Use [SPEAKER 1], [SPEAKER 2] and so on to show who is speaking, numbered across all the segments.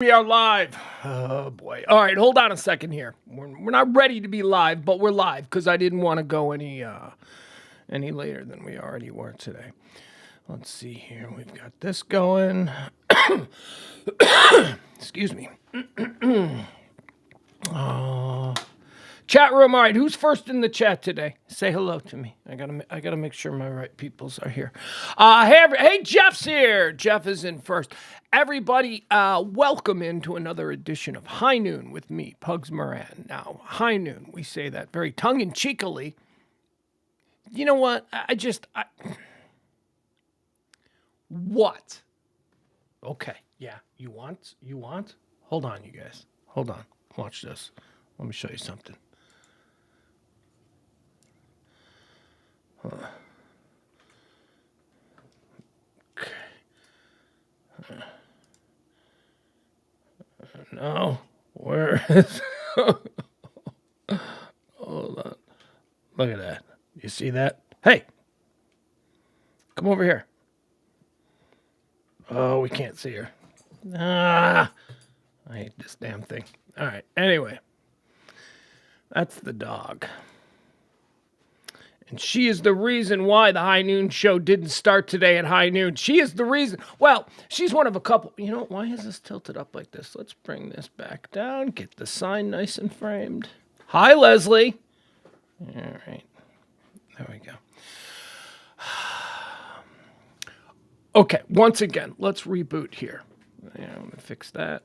[SPEAKER 1] We are live. Oh boy. All right, hold on a second here. We're not ready to be live, but we're live because I didn't want to go any later than we already were today. Let's see here. We've got this going. Excuse me. Chat room. All right, who's first in the chat today? Say hello to me. I gotta make sure my right peoples are here. Hey, Jeff's here. Jeff is in first. Everybody, welcome into another edition of High Noon with me, Pugs Moran. Now, High Noon, we say that very tongue-in-cheekily. You know what? What? Okay, yeah, you want? Hold on, you guys. Hold on. Watch this. Let me show you something. Okay. No, where is... Hold on. Look at that. You see that? Hey, come over here. Oh, we can't see her. I hate this damn thing. All right, anyway. That's the dog. And she is the reason why the High Noon show didn't start today at high noon. She is the reason. Well, she's one of a couple. You know, why is this tilted up like this? Let's bring this back down. Get the sign nice and framed. Hi, Leslie. All right. There we go. Okay, once again, let's reboot here. I'm going to fix that.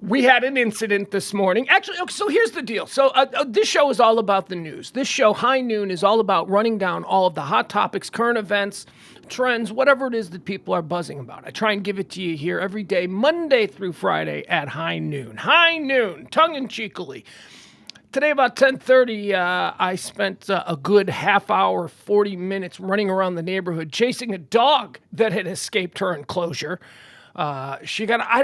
[SPEAKER 1] We had an incident this morning. Actually, so here's the deal. So this show is all about the news. This show, High Noon, is all about running down all of the hot topics, current events, trends, whatever it is that people are buzzing about. I try and give it to you here every day, Monday through Friday at High Noon. High Noon, tongue-in-cheekily. Today about 10:30, I spent a good half hour, 40 minutes running around the neighborhood chasing a dog that had escaped her enclosure. She's got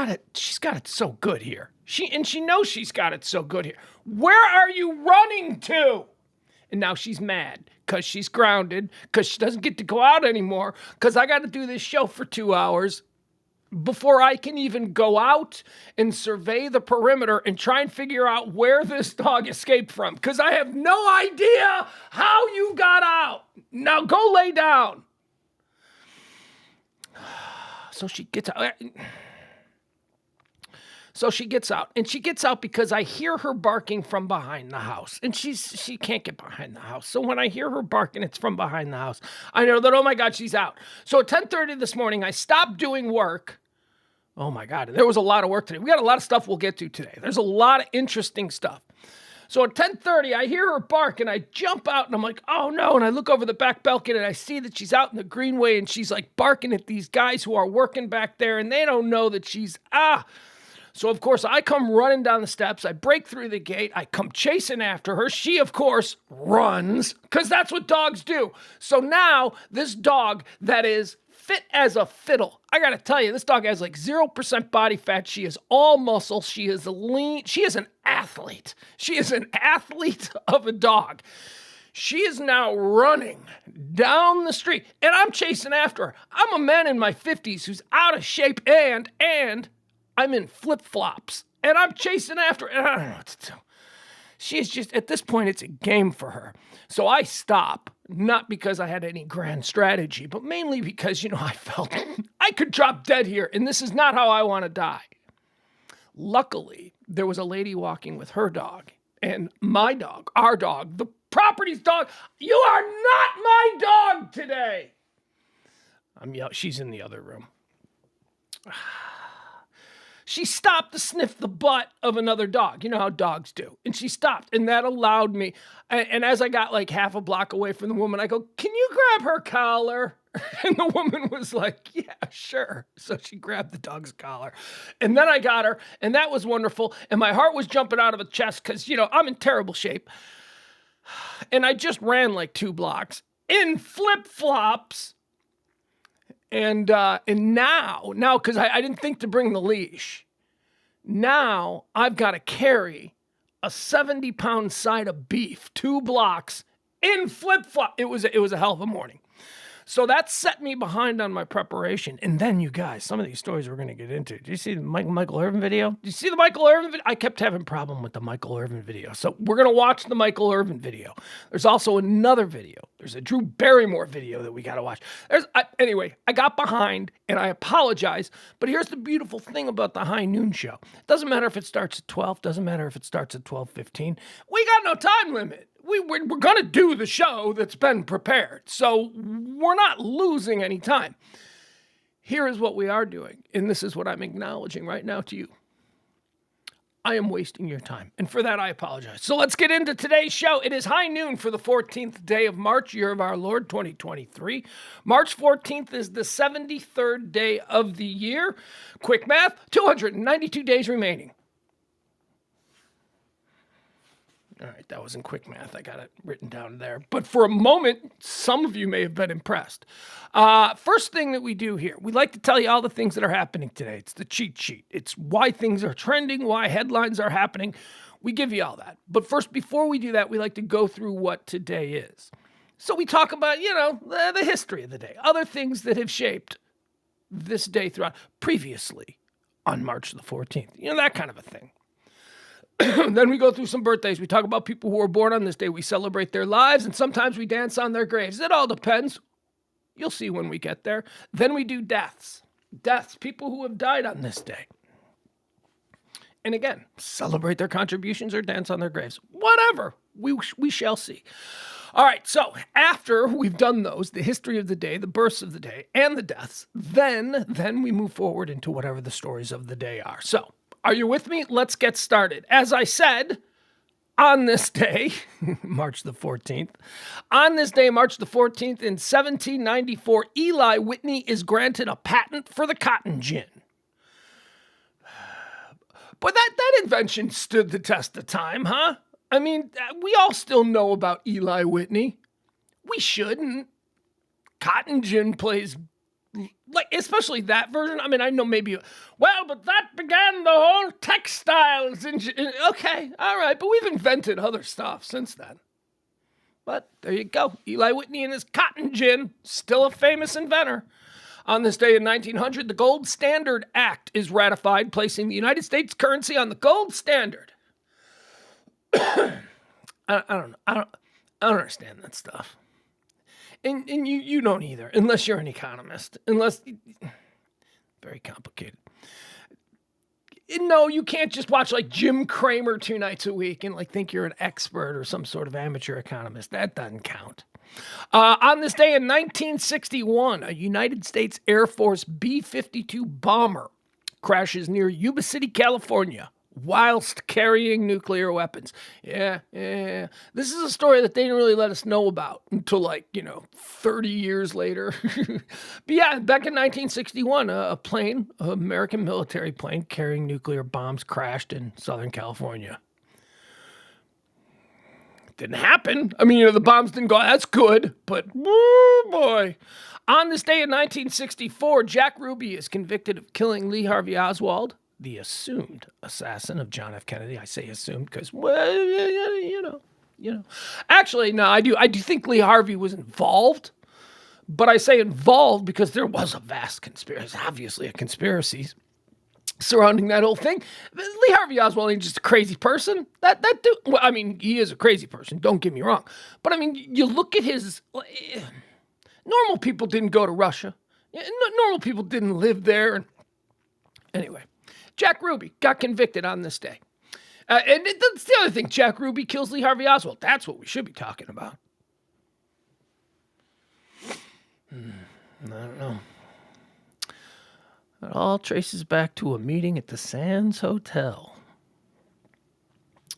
[SPEAKER 1] it so good here. She knows she's got it so good here. Where are you running to? And now she's mad because she's grounded, because she doesn't get to go out anymore, because I got to do this show for 2 hours before I can even go out and survey the perimeter and try and figure out where this dog escaped from, because I have no idea how you got out. Now go lay down. So she gets out. And she gets out because I hear her barking from behind the house. And she can't get behind the house. So when I hear her barking, it's from behind the house. I know that, oh my God, she's out. So at 10:30 this morning, I stopped doing work. Oh my God, there was a lot of work today. We got a lot of stuff we'll get to today. There's a lot of interesting stuff. So at 10:30, I hear her bark, and I jump out, and I'm like, oh, no. And I look over the back balcony, and I see that she's out in the greenway, and she's, like, barking at these guys who are working back there, and they don't know that she's, So, of course, I come running down the steps. I break through the gate. I come chasing after her. She, of course, runs, because that's what dogs do. So now this dog that is fit as a fiddle. I got to tell you, this dog has like 0% body fat. She is all muscle. She is lean. She is an athlete. She is an athlete of a dog. She is now running down the street, and I'm chasing after her. I'm a man in my 50s who's out of shape, and I'm in flip-flops, and I'm chasing after her, and I don't know what to do. She is just, at this point, it's a game for her. So I stop, not because I had any grand strategy, but mainly because, I felt I could drop dead here, and this is not how I want to die. Luckily, there was a lady walking with her dog, and my dog, our dog, the property's dog. You are not my dog today. She's in the other room. She stopped to sniff the butt of another dog. You know how dogs do. And she stopped, and that allowed me. And as I got like half a block away from the woman, I go, can you grab her collar? And the woman was like, yeah, sure. So she grabbed the dog's collar. And then I got her, and that was wonderful. And my heart was jumping out of the chest because, I'm in terrible shape. And I just ran like 2 blocks in flip-flops. And now, because I didn't think to bring the leash, now I've got to carry a 70-pound side of beef, 2 blocks in flip-flop. It was a hell of a morning. So that set me behind on my preparation. And then, you guys, some of these stories we're going to get into. Did you see the Michael Irvin video? Did you see the Michael Irvin video? I kept having a problem with the Michael Irvin video. So we're going to watch the Michael Irvin video. There's also another video. There's a Drew Barrymore video that we got to watch. Anyway, I got behind, and I apologize. But here's the beautiful thing about the High Noon Show. It doesn't matter if it starts at 12. Doesn't matter if it starts at 12:15. We got no time limit. We're going to do the show that's been prepared. So we're not losing any time. Here is what we are doing, and this is what I'm acknowledging right now to you. I am wasting your time, and for that I apologize. So let's get into today's show. It is high noon for the 14th day of March, year of our Lord, 2023. March 14th is the 73rd day of the year. Quick math, 292 days remaining. All right, that wasn't quick math. I got it written down there. But for a moment, some of you may have been impressed. First thing that we do here, we like to tell you all the things that are happening today. It's the cheat sheet. It's why things are trending, why headlines are happening. We give you all that. But first, before we do that, we like to go through what today is. So we talk about, the history of the day, other things that have shaped this day throughout, previously on March the 14th, that kind of a thing. Then we go through some birthdays. We talk about people who were born on this day. We celebrate their lives, and sometimes we dance on their graves. It all depends. You'll see when we get there. Then we do deaths. Deaths, people who have died on this day. And again, celebrate their contributions or dance on their graves. Whatever. We shall see. All right, so after we've done those, the history of the day, the births of the day, and the deaths, then we move forward into whatever the stories of the day are. So, are you with me? Let's get started. As I said, on this day, March the 14th, on this day, March the 14th, in 1794, Eli Whitney is granted a patent for the cotton gin. But that invention stood the test of time, huh? I mean, we all still know about Eli Whitney. We shouldn't. Cotton gin plays, especially that version. I mean, I know maybe, but that began the whole textiles. Okay, all right, but we've invented other stuff since then. But there you go. Eli Whitney and his cotton gin, still a famous inventor. On this day in 1900, the Gold Standard Act is ratified, placing the United States currency on the gold standard. I don't understand that stuff. And you don't either, unless you're an economist. Very complicated. No, you can't just watch Jim Cramer 2 nights a week and think you're an expert or some sort of amateur economist. That doesn't count. On this day in 1961, a United States Air Force B-52 bomber crashes near Yuba City, California, whilst carrying nuclear weapons. Yeah. This is a story that they didn't really let us know about until 30 years later. But yeah, back in 1961, a plane, an American military plane carrying nuclear bombs crashed in Southern California. Didn't happen. I mean, the bombs didn't go, that's good, but woo boy. On this day in 1964, Jack Ruby is convicted of killing Lee Harvey Oswald, the assumed assassin of John F. Kennedy. I say assumed because, Actually, no, I do think Lee Harvey was involved, but I say involved because there was a vast conspiracy, obviously a conspiracy surrounding that whole thing. Lee Harvey Oswald ain't just a crazy person. That dude, well, I mean, he is a crazy person, don't get me wrong. But I mean, you look at his, normal people didn't go to Russia. Normal people didn't live there. And anyway, Jack Ruby got convicted on this day. And that's the other thing. Jack Ruby kills Lee Harvey Oswald. That's what we should be talking about. I don't know. It all traces back to a meeting at the Sands Hotel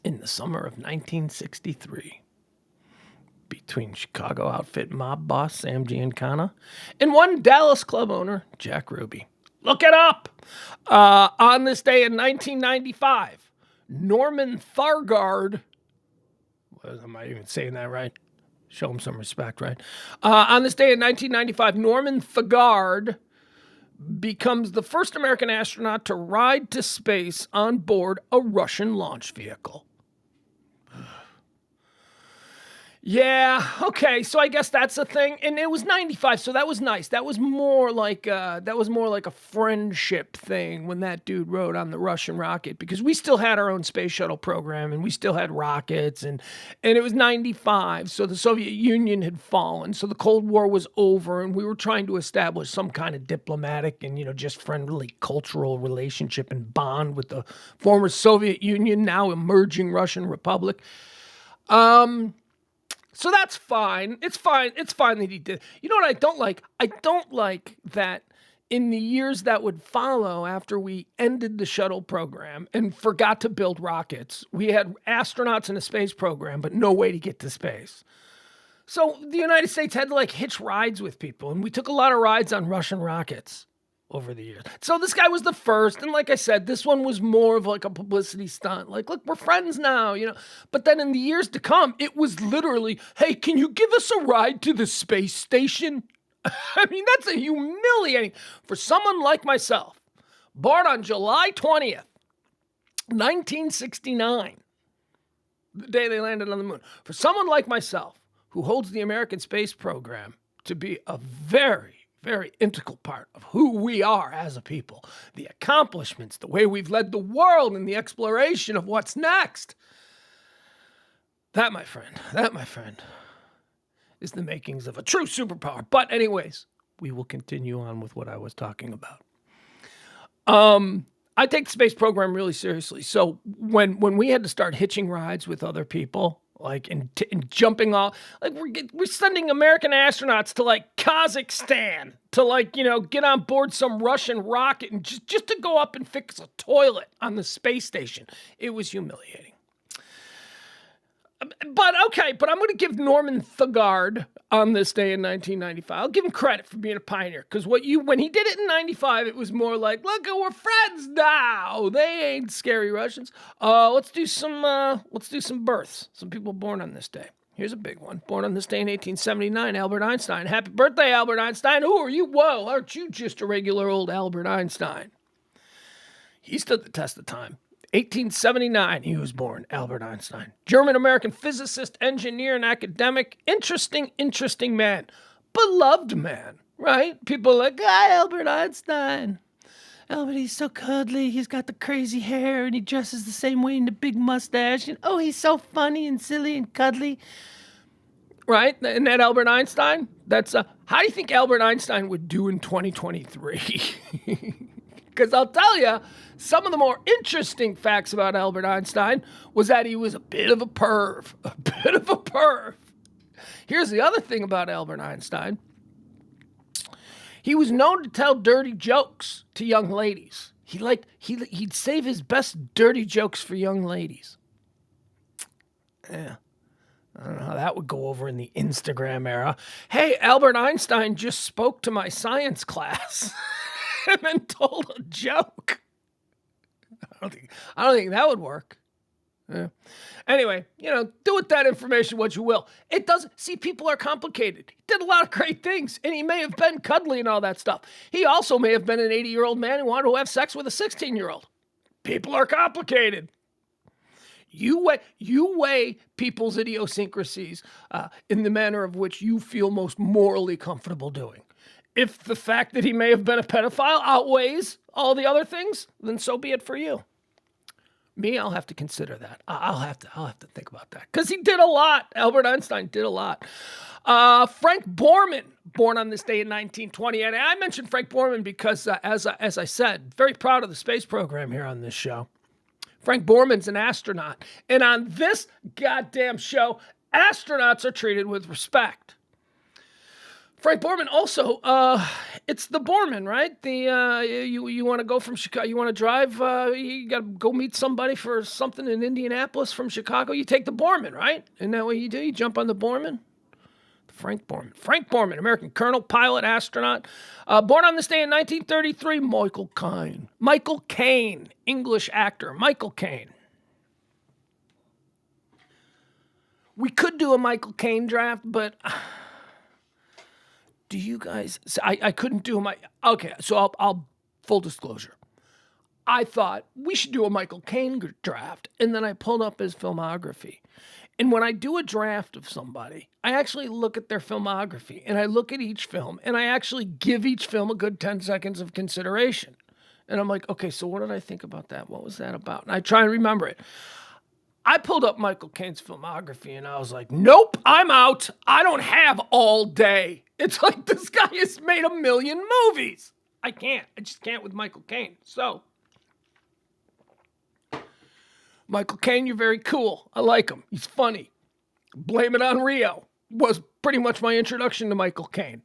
[SPEAKER 1] in the summer of 1963 between Chicago outfit mob boss Sam Giancana and one Dallas club owner, Jack Ruby. Look it up! On this day in 1995, Norman Thurgood, am I even saying that right? Show him some respect, right? On this day in 1995, Norman Thurgood becomes the first American astronaut to ride to space on board a Russian launch vehicle. Yeah. Okay. So I guess that's a thing, and it was 95, so that was nice. That was more like a friendship thing when that dude rode on the Russian rocket because we still had our own space shuttle program and we still had rockets and it was 95, so the Soviet Union had fallen, so the Cold War was over, and we were trying to establish some kind of diplomatic and just friendly cultural relationship and bond with the former Soviet Union, now emerging Russian Republic. Um. So that's fine. It's fine. It's fine that he did. You know what I don't like? I don't like that in the years that would follow after we ended the shuttle program and forgot to build rockets, we had astronauts in a space program, but no way to get to space. So the United States had to like hitch rides with people, and we took a lot of rides on Russian rockets over the years. So this guy was the first, and like I said, this one was more of like a publicity stunt. Like, look, we're friends now. But then in the years to come, it was literally, hey, can you give us a ride to the space station? I mean, that's a humiliating for someone like myself, born on July 20th, 1969, the day they landed on the moon. For someone like myself, who holds the American space program to be a very, very integral part of who we are as a people, the accomplishments, the way we've led the world in the exploration of what's next. That, my friend, is the makings of a true superpower. But anyways, we will continue on with what I was talking about. I take the space program really seriously. So when we had to start hitching rides with other people, like and jumping off, like we're sending American astronauts to like Kazakhstan to like get on board some Russian rocket and just to go up and fix a toilet on the space station. It was humiliating. But I'm going to give Norman Thugard on this day in 1995. I'll give him credit for being a pioneer, because when he did it in 95, it was more like, look, we're friends now. They ain't scary Russians. Let's do some births. Some people born on this day. Here's a big one. Born on this day in 1879, Albert Einstein. Happy birthday, Albert Einstein. Who are you? Whoa, aren't you just a regular old Albert Einstein? He stood the test of time. 1879, he was born, Albert Einstein. German-American physicist, engineer, and academic. Interesting man. Beloved man, right? People are like, Albert Einstein. Albert, he's so cuddly. He's got the crazy hair, and he dresses the same way in the big mustache. And he's so funny and silly and cuddly. Right? And that Albert Einstein? That's how do you think Albert Einstein would do in 2023? Because I'll tell you, some of the more interesting facts about Albert Einstein was that he was a bit of a perv. A bit of a perv. Here's the other thing about Albert Einstein. He was known to tell dirty jokes to young ladies. He'd save his best dirty jokes for young ladies. Yeah. I don't know how that would go over in the Instagram era. Hey, Albert Einstein just spoke to my science class. And then told a joke. I don't think that would work. Yeah. Anyway, do with that information what you will. It doesn't. See, people are complicated. He did a lot of great things, and he may have been cuddly and all that stuff. He also may have been an 80-year-old man who wanted to have sex with a 16-year-old. People are complicated. You weigh people's idiosyncrasies in the manner of which you feel most morally comfortable doing. If the fact that he may have been a pedophile outweighs all the other things, then so be it for you. Me, I'll have to consider that. I'll have to think about that, because he did a lot. Albert Einstein did a lot. Frank Borman, born on this day in 1920, and I mentioned Frank Borman because, as I said, very proud of the space program here on this show. Frank Borman's an astronaut, and on this goddamn show, astronauts are treated with respect. Frank Borman also, it's the Borman, right? You want to go from Chicago, you want to drive, you got to go meet somebody for something in Indianapolis from Chicago, you take the Borman, right? Isn't that what you do? You jump on the Borman? Frank Borman, American colonel, pilot, astronaut. Born on this day in 1933, Michael Caine, English actor, Michael Caine. We could do a Michael Caine draft, but... Do you guys? I couldn't do my. Okay, so I'll full disclosure. I thought we should do a Michael Caine draft. And then I pulled up his filmography. And when I do a draft of somebody, I actually look at their filmography and I look at each film and I actually give each film a good 10 seconds of consideration. And I'm like, okay, so what did I think about that? What was that about? And I try and remember it. I pulled up Michael Caine's filmography and I was like, nope, I'm out. I don't have all day. It's like this guy has made 1 million movies. I just can't with Michael Caine. So, Michael Caine, you're very cool. I like him. He's funny. Blame It on Rio was pretty much my introduction to Michael Caine.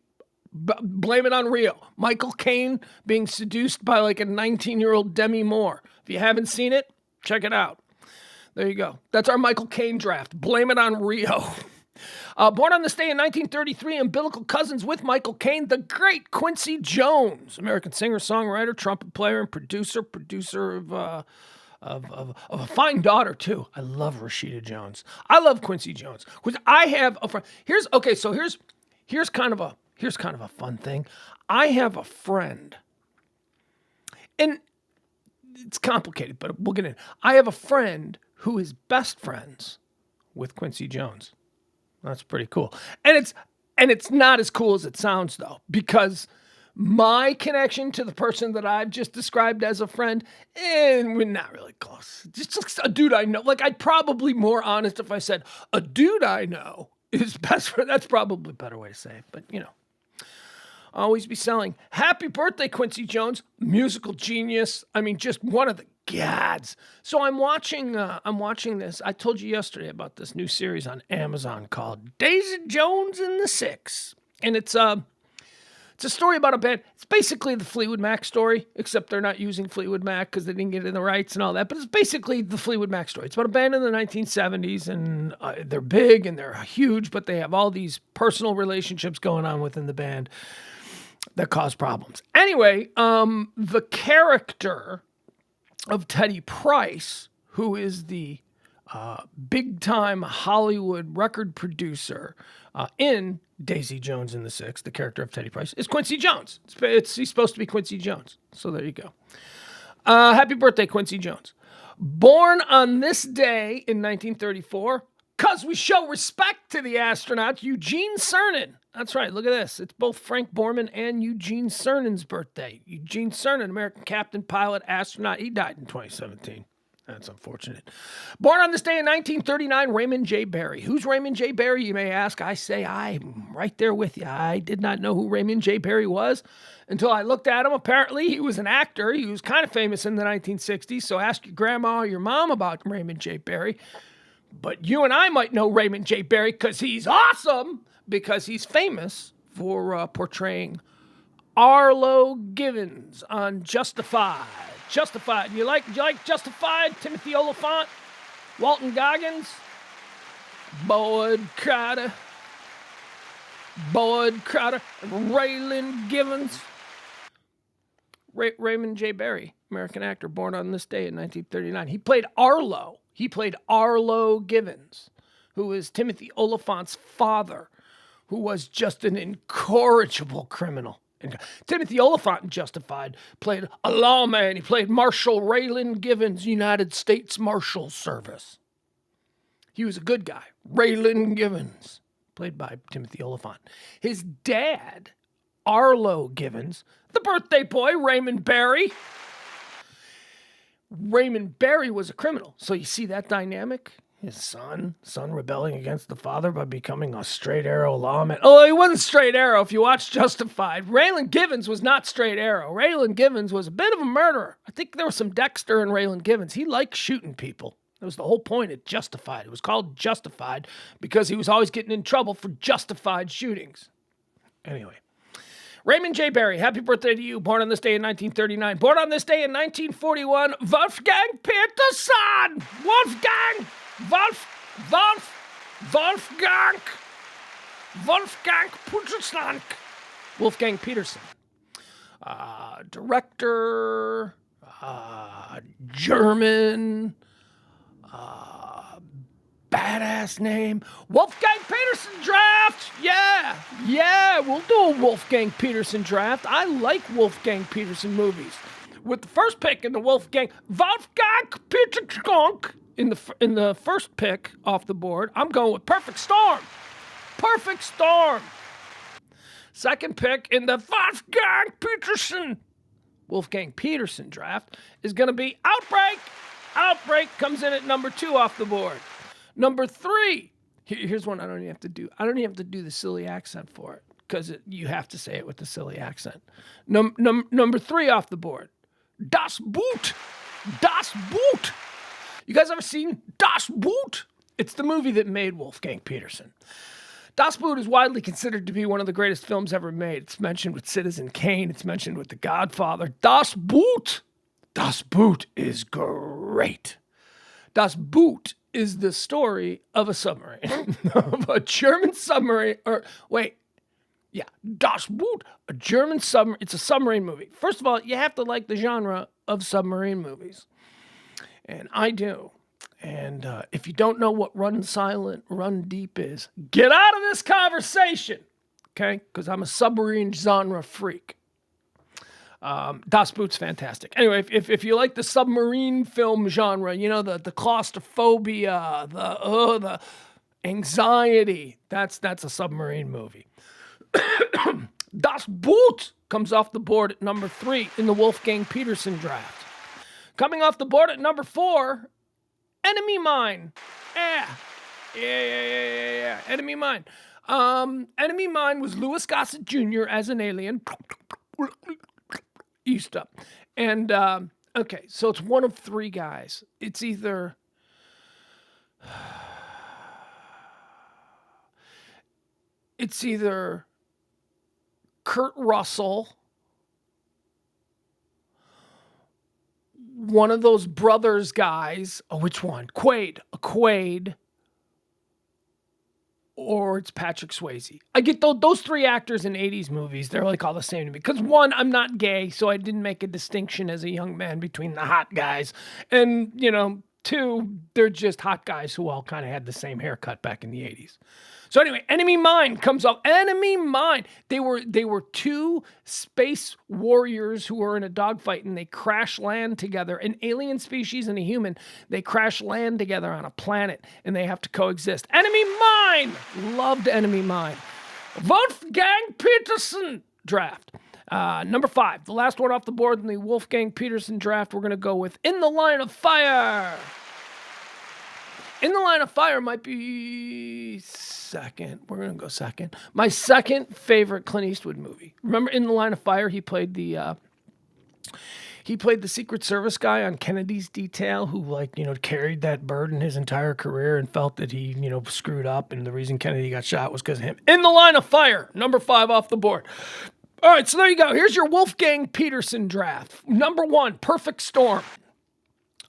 [SPEAKER 1] Blame It on Rio. Michael Caine being seduced by like a 19-year-old Demi Moore. If you haven't seen it, check it out. There you go. That's our Michael Caine draft. Blame It on Rio. Born on this day in 1933, umbilical cousins with Michael Caine, the great Quincy Jones, American singer, songwriter, trumpet player, and producer of a fine daughter too. I love Rashida Jones. I love Quincy Jones. I have a friend. Here's kind of a fun thing. I have a friend, and it's complicated, but we'll get in. I have a friend who is best friends with Quincy Jones. That's pretty cool. And it's not as cool as it sounds though, because my connection to the person that I've just described as a friend, we're not really close. Just a dude I know. Like, I'd probably more honest if I said a dude I know is best friend. That's probably a better way to say it, but you know. Always be selling. Happy birthday, Quincy Jones. Musical genius. I mean, just one of the gods. So I'm watching this. I told you yesterday about this new series on Amazon called Daisy Jones and the Six. And it's a story about a band. It's basically the Fleetwood Mac story, except they're not using Fleetwood Mac because they didn't get in the rights and all that. But it's basically the Fleetwood Mac story. It's about a band in the 1970s, and they're big and they're huge, but they have all these personal relationships going on within the band that cause problems. Anyway, the character of Teddy Price, who is the big-time Hollywood record producer in Daisy Jones and the Six, the character of Teddy Price, is Quincy Jones. He's supposed to be Quincy Jones. So there you go. Happy birthday, Quincy Jones. Born on this day in 1934, because we show respect to the astronaut Eugene Cernan. That's right, look at this. It's both Frank Borman and Eugene Cernan's birthday. Eugene Cernan, American captain, pilot, astronaut. He died in 2017. That's unfortunate. Born on this day in 1939, Raymond J. Barry. Who's Raymond J. Barry, you may ask? I say I'm right there with you. I did not know who Raymond J. Barry was until I looked at him. Apparently, he was an actor. He was kind of famous in the 1960s, so ask your grandma or your mom about Raymond J. Barry. But you and I might know Raymond J. Barry because he's awesome, because he's famous for portraying Arlo Givens on Justified. Justified. You like Justified? Timothy Oliphant, Walton Goggins, Boyd Crowder, Raylan Givens. Raymond J. Barry, American actor, born on this day in 1939. He played Arlo. He played Arlo Givens, who is Timothy Oliphant's father, who was just an incorrigible criminal. Timothy Oliphant in Justified played a lawman. He played Marshal Raylan Givens, United States Marshal Service. He was a good guy. Raylan Givens, played by Timothy Oliphant. His dad, Arlo Givens, the birthday boy, Raymond Barry. Raymond Barry was a criminal. So you see that dynamic? His son rebelling against the father by becoming a straight arrow lawman. Oh, he wasn't straight arrow if you watch Justified. Raylan Givens was not straight arrow. Raylan Givens was a bit of a murderer. I think there was some Dexter in Raylan Givens. He liked shooting people. That was the whole point of Justified. It was called Justified because he was always getting in trouble for justified shootings. Anyway. Raymond J. Barry, happy birthday to you. Born on this day in 1939. Born on this day in 1941, Wolfgang Peterson. Wolfgang Peterson. Wolfgang Peterson. Director, German, badass name. Wolfgang Peterson draft. Yeah, we'll do a Wolfgang Peterson draft. I like Wolfgang Peterson movies. with the first pick in the Wolfgang Peter in the first pick off the board, I'm going with Perfect Storm. Perfect Storm. Second pick in the Wolfgang Peterson draft is going to be Outbreak. Outbreak comes in at number 2 off the board. Number 3. Here's one I don't even have to do. I don't even have to do the silly accent for it because you have to say it with the silly accent. Number 3 off the board. Das Boot. Das Boot. You guys ever seen Das Boot? It's the movie that made Wolfgang Peterson. Das Boot is widely considered to be one of the greatest films ever made. It's mentioned with Citizen Kane. It's mentioned with The Godfather. Das Boot. Das Boot is great. Das Boot is the story of a submarine, of a German submarine, Das Boot, a German submarine. It's a submarine movie. First of all, you have to like the genre of submarine movies, and I do. And if you don't know what Run Silent, Run Deep is, get out of this conversation, okay? Because I'm a submarine genre freak. Das Boot's fantastic. Anyway, if you like the submarine film genre, you know, the claustrophobia, the anxiety, that's a submarine movie. Das Boot comes off the board at number 3 in the Wolfgang Peterson draft. Coming off the board at number 4, Enemy Mine. Yeah. Enemy Mine. Enemy Mine was Louis Gossett Jr. as an alien. East up. And, okay, so it's one of 3 guys. It's either... Kurt Russell, one of those brothers guys. Oh, which one? Quaid. Or it's Patrick Swayze. I get those 3 actors in 80s movies. They're like all the same to me. Because 1, I'm not gay, so I didn't make a distinction as a young man between the hot guys. And, 2, they're just hot guys who all kind of had the same haircut back in the 80s. So anyway, Enemy Mine comes up. Enemy Mine. They were 2 space warriors who were in a dogfight, and they crash land together. An alien species and a human. They crash land together on a planet, and they have to coexist. Enemy Mine. Loved Enemy Mine. Wolfgang Peterson draft. Number 5, the last one off the board in the Wolfgang Peterson draft, we're going to go with In the Line of Fire. In the Line of Fire might be second. We're going to go second. My second favorite Clint Eastwood movie. Remember In the Line of Fire? He played the Secret Service guy on Kennedy's detail who, carried that burden his entire career and felt that he, screwed up, and the reason Kennedy got shot was because of him. In the Line of Fire, number 5 off the board. All right, so there you go. Here's your Wolfgang Peterson draft. Number 1, Perfect Storm.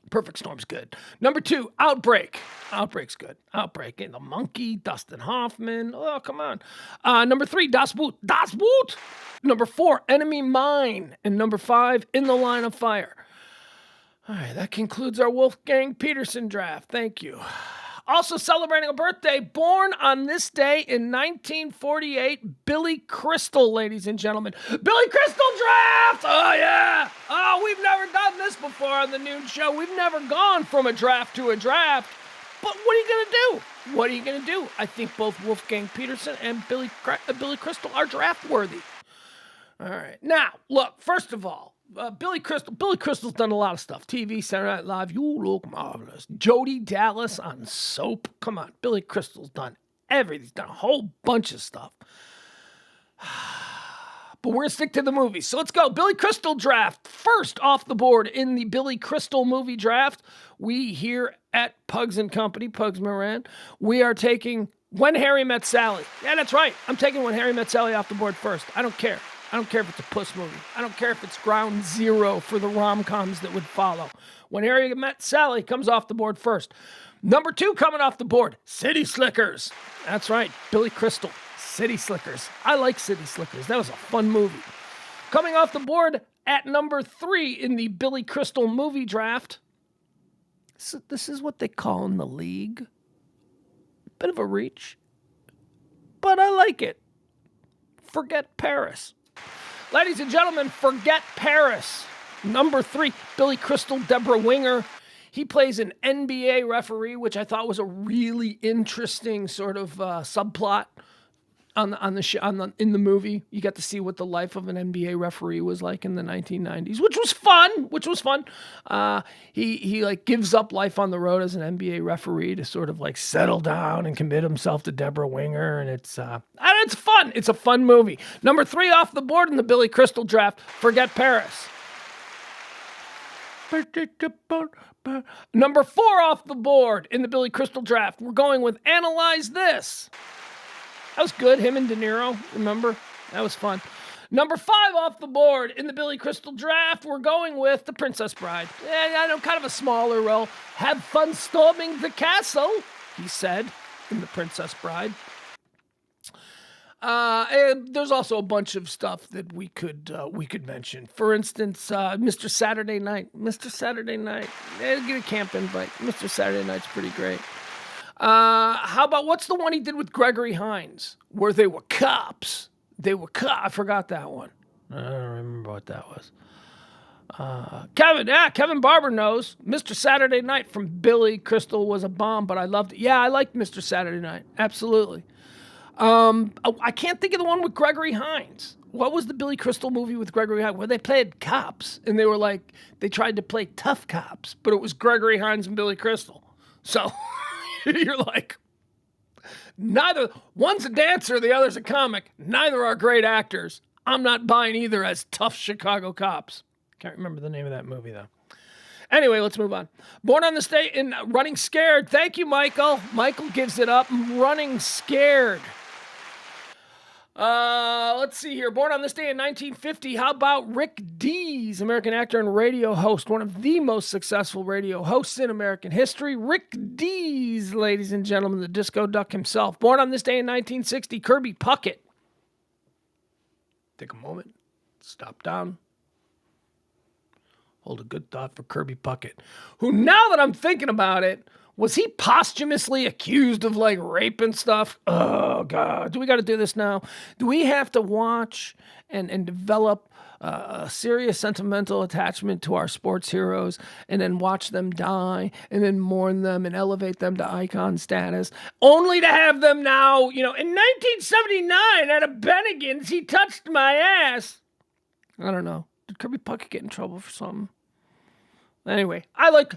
[SPEAKER 1] Perfect Storm's good. Number 2, Outbreak. Outbreak's good. Outbreak. And the Monkey, Dustin Hoffman. Oh, come on. Number 3, Das Boot. Das Boot. Number 4, Enemy Mine. And number 5, In the Line of Fire. All right, that concludes our Wolfgang Peterson draft. Thank you. Also celebrating a birthday, born on this day in 1948, Billy Crystal, ladies and gentlemen. Billy Crystal draft! Oh, yeah! Oh, we've never done this before on the noon show. We've never gone from a draft to a draft. But what are you going to do? What are you going to do? I think both Wolfgang Peterson and Billy Crystal are draft worthy. All right. Now, look, first of all, Billy Crystal's done a lot of stuff. TV, Saturday Night Live, You Look Marvelous. Jody Dallas on Soap. Come on, Billy Crystal's done everything. He's done a whole bunch of stuff. But we're going to stick to the movies. So let's go. Billy Crystal draft. First off the board in the Billy Crystal movie draft, we here at Pugs and Company, Pugs Moran, we are taking When Harry Met Sally. Yeah, that's right. I'm taking When Harry Met Sally off the board first. I don't care. I don't care if it's a puss movie. I don't care if it's ground zero for the rom-coms that would follow. When Harry Met Sally comes off the board first. Number 2 coming off the board, City Slickers. That's right, Billy Crystal, City Slickers. I like City Slickers. That was a fun movie. Coming off the board at number 3 in the Billy Crystal movie draft. This is what they call in the league. Bit of a reach, but I like it. Forget Paris. Ladies and gentlemen, Forget Paris. Number 3, Billy Crystal, Deborah Winger. He plays an NBA referee, which I thought was a really interesting sort of subplot in the movie. You got to see what the life of an NBA referee was like in the 1990s, which was fun. He like gives up life on the road as an NBA referee to sort of like settle down and commit himself to Deborah Winger, and it's fun. It's a fun movie. Number 3 off the board in the Billy Crystal draft, Forget Paris. Number 4 off the board in the Billy Crystal draft, we're going with Analyze This. That was good. Him and De Niro, remember? That was fun. Number 5 off the board in the Billy Crystal draft, we're going with The Princess Bride. I know, kind of a smaller role. Have fun storming the castle, he said in The Princess Bride. And there's also a bunch of stuff that we could mention. For instance, Mr. Saturday Night. Mr. Saturday Night. Get a camp invite. Mr. Saturday Night's pretty great. How about, what's the one he did with Gregory Hines, where they were cops? I forgot that one. I don't remember what that was. Kevin Barber knows. Mr. Saturday Night from Billy Crystal was a bomb, but I loved it. Yeah, I liked Mr. Saturday Night. Absolutely. I can't think of the one with Gregory Hines. What was the Billy Crystal movie with Gregory Hines where they played cops and they tried to play tough cops, but it was Gregory Hines and Billy Crystal. So you're like, one's a dancer, the other's a comic. Neither are great actors. I'm not buying either as tough Chicago cops. Can't remember the name of that movie though. Anyway, let's move on. Born on the State in Running Scared. Thank you, Michael. Michael gives it up. Running Scared. Let's see here. Born on this day in 1950. How about Rick Dees, American actor and radio host, one of the most successful radio hosts in American history. Rick Dees, ladies and gentlemen, the disco duck himself. Born on this day in 1960. Kirby Puckett. Take a moment. Stop down. Hold a good thought for Kirby Puckett, who, now that I'm thinking about it, was he posthumously accused of like rape and stuff? Oh God, do we got to do this now? Do we have to watch and develop a serious sentimental attachment to our sports heroes and then watch them die and then mourn them and elevate them to icon status, only to have them now, in 1979 at a Bennigan's, he touched my ass. I don't know. Did Kirby Puckett get in trouble for something? Anyway, look,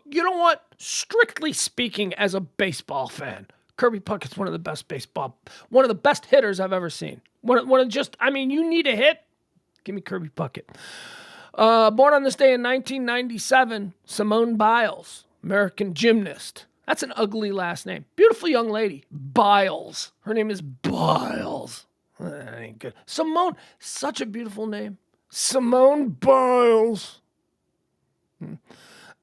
[SPEAKER 1] you know what? Strictly speaking, as a baseball fan, Kirby Puckett's one of the best hitters I've ever seen. You need a hit? Give me Kirby Puckett. Born on this day in 1997, Simone Biles, American gymnast. That's an ugly last name. Beautiful young lady. Biles. Her name is Biles. That ain't good. Simone, such a beautiful name. Simone Biles.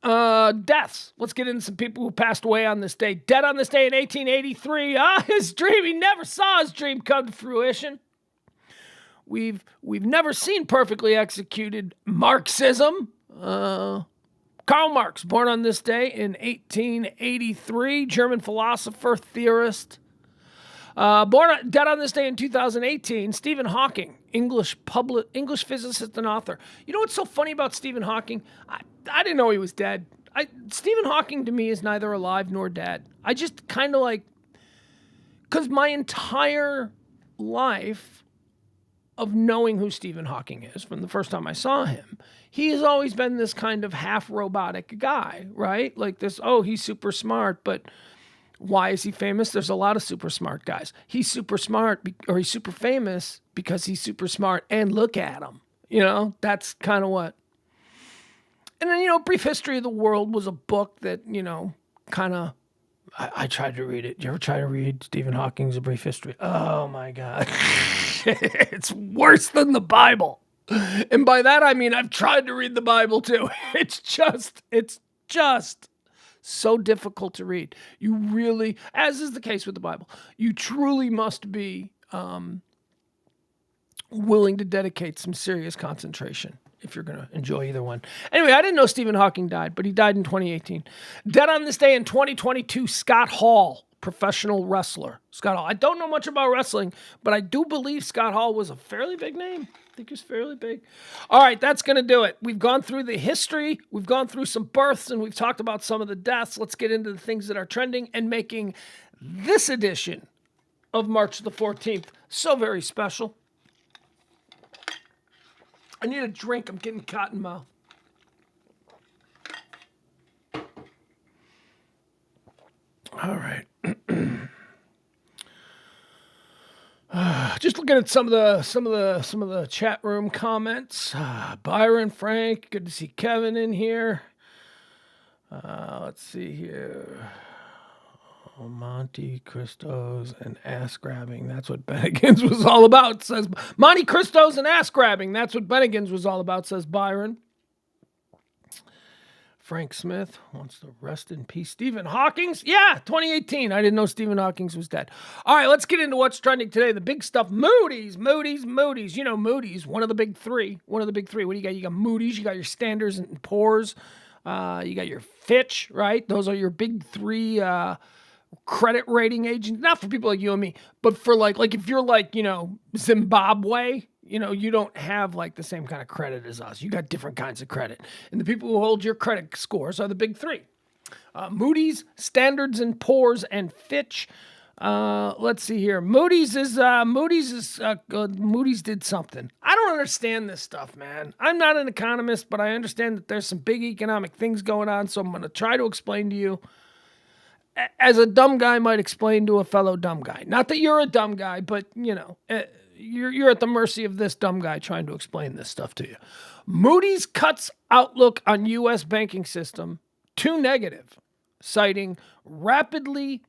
[SPEAKER 1] Deaths. Let's get into some people who passed away on this day. Dead on this day in 1883. His dream. He never saw his dream come to fruition. We've never seen perfectly executed Marxism. Karl Marx, born on this day in 1883, German philosopher, theorist. Dead on this day in 2018, Stephen Hawking, English physicist and author. You know what's so funny about Stephen Hawking? I didn't know he was dead. Stephen Hawking to me is neither alive nor dead. I just kind of because my entire life of knowing who Stephen Hawking is, from the first time I saw him, he has always been this kind of half robotic guy, right? Like this, he's super smart, but why is he famous? There's a lot of super smart guys. He's super smart or he's super famous because he's super smart, and look at him. That's kind of what. And then, Brief History of the World was a book that, kind of, I tried to read it. Did you ever try to read Stephen Hawking's A Brief History? Oh my God. It's worse than the Bible. And by that, I mean, I've tried to read the Bible too. It's just so difficult to read. You really, as is the case with the Bible, you truly must be willing to dedicate some serious concentration if you're going to enjoy either one. Anyway, I didn't know Stephen Hawking died, but he died in 2018. Dead on this day in 2022, Scott Hall, professional wrestler. Scott Hall. I don't know much about wrestling, but I do believe Scott Hall was a fairly big name. think it's fairly big. All right, that's going to do it. We've gone through the history, we've gone through some births, and we've talked about some of the deaths. Let's get into the things that are trending and making this edition of March the 14th so very special. I need a drink. I'm getting cotton mouth. All right. Just looking at some of the chat room comments. Byron, Frank, good to see Kevin in here. Let's see here. Monte Cristos and ass grabbing. That's what Bennigan's was all about, says Monte Cristos and ass grabbing. That's what Bennigan's was all about, says Byron. Frank Smith wants to rest in peace. Stephen Hawking's? Yeah, 2018. I didn't know Stephen Hawking's was dead. All right, let's get into what's trending today. The big stuff. Moody's. You know Moody's, one of the big three. What do you got? You got Moody's, you got your Standards and Poor's, you got your Fitch, right? Those are your big three credit rating agents. Not for people like you and me, but for like if you're like, Zimbabwe, you don't have like the same kind of credit as us. You got different kinds of credit. And the people who hold your credit scores are the big three. Moody's, Standards and Poor's, and Fitch. Let's see here. Moody's did something. I don't understand this stuff, man. I'm not an economist, but I understand that there's some big economic things going on. So I'm going to try to explain to you as a dumb guy might explain to a fellow dumb guy. Not that you're a dumb guy, but you're at the mercy of this dumb guy trying to explain this stuff to you. Moody's cuts outlook on U.S. banking system to negative, citing rapidly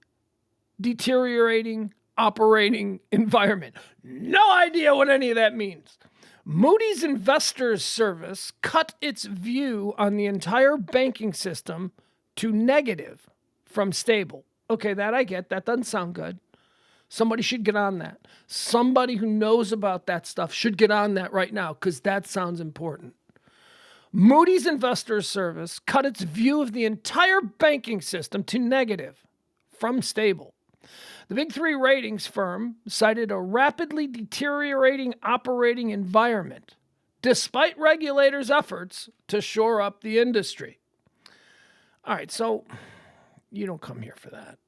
[SPEAKER 1] deteriorating operating environment. No idea what any of that means. Moody's Investors Service cut its view on the entire banking system to negative from stable. Okay, that I get. That doesn't sound good. Somebody should get on that. Somebody who knows about that stuff should get on that right now because that sounds important. Moody's Investors Service cut its view of the entire banking system to negative from stable. The big three ratings firm cited a rapidly deteriorating operating environment despite regulators' efforts to shore up the industry. All right, so you don't come here for that.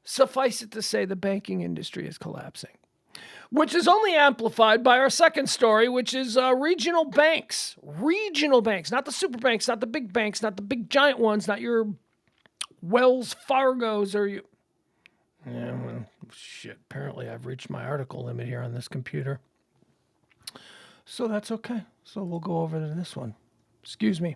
[SPEAKER 1] Suffice it to say, the banking industry is collapsing, which is only amplified by our second story, which is regional banks. Regional banks, not the super banks, not the big banks, not the big giant ones, not your Wells Fargos or you. Yeah, well, shit. Apparently, I've reached my article limit here on this computer. So that's okay. So we'll go over to this one. Excuse me.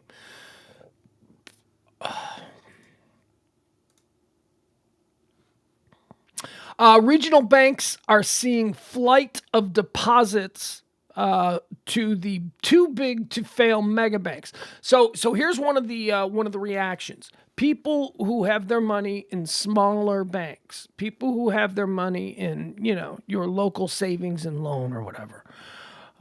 [SPEAKER 1] Regional banks are seeing flight of deposits to the too big to fail mega banks. So here's one of the reactions. People who have their money in smaller banks, people who have their money in your local savings and loan or whatever,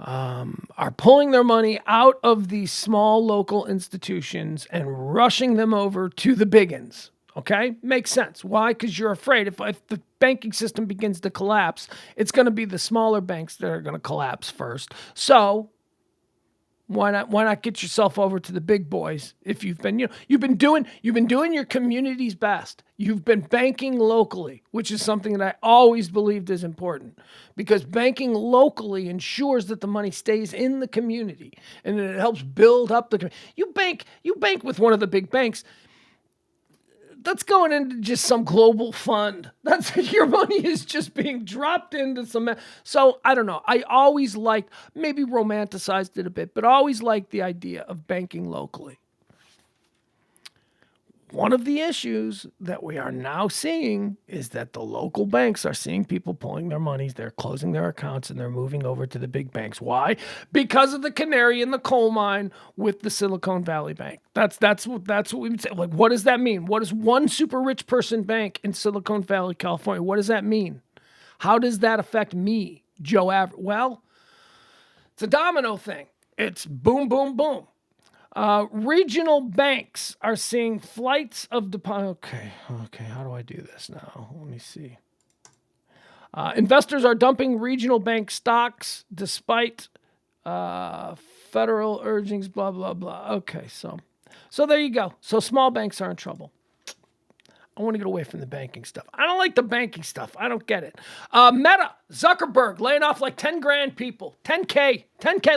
[SPEAKER 1] are pulling their money out of these small local institutions and rushing them over to the big uns. Okay? Makes sense. Why? Because you're afraid if the banking system begins to collapse, it's going to be the smaller banks that are going to collapse first. So why not get yourself over to the big boys? If you've been doing your community's best. You've been banking locally, which is something that I always believed is important because banking locally ensures that the money stays in the community and it helps build up the community. You bank with one of the big banks. That's going into just some global fund. That's your money is just being dropped into some. So I don't know. I always liked, maybe romanticized it a bit, but always liked the idea of banking locally. One of the issues that we are now seeing is that the local banks are seeing people pulling their monies, they're closing their accounts, and they're moving over to the big banks. Why? Because of the canary in the coal mine with the Silicon Valley Bank. That's what we would say. Like, what does that mean? What does one super rich person bank in Silicon Valley, California? What does that mean? How does that affect me, Joe Average? Well, it's a domino thing. It's boom, boom, boom. Regional banks are seeing flights of deposits. Okay. How do I do this now? Let me see. Investors are dumping regional bank stocks despite federal urgings, blah, blah, blah. Okay, so there you go. So small banks are in trouble. I want to get away from the banking stuff. I don't like the banking stuff. I don't get it. Meta, Zuckerberg, laying off like 10 grand people. 10K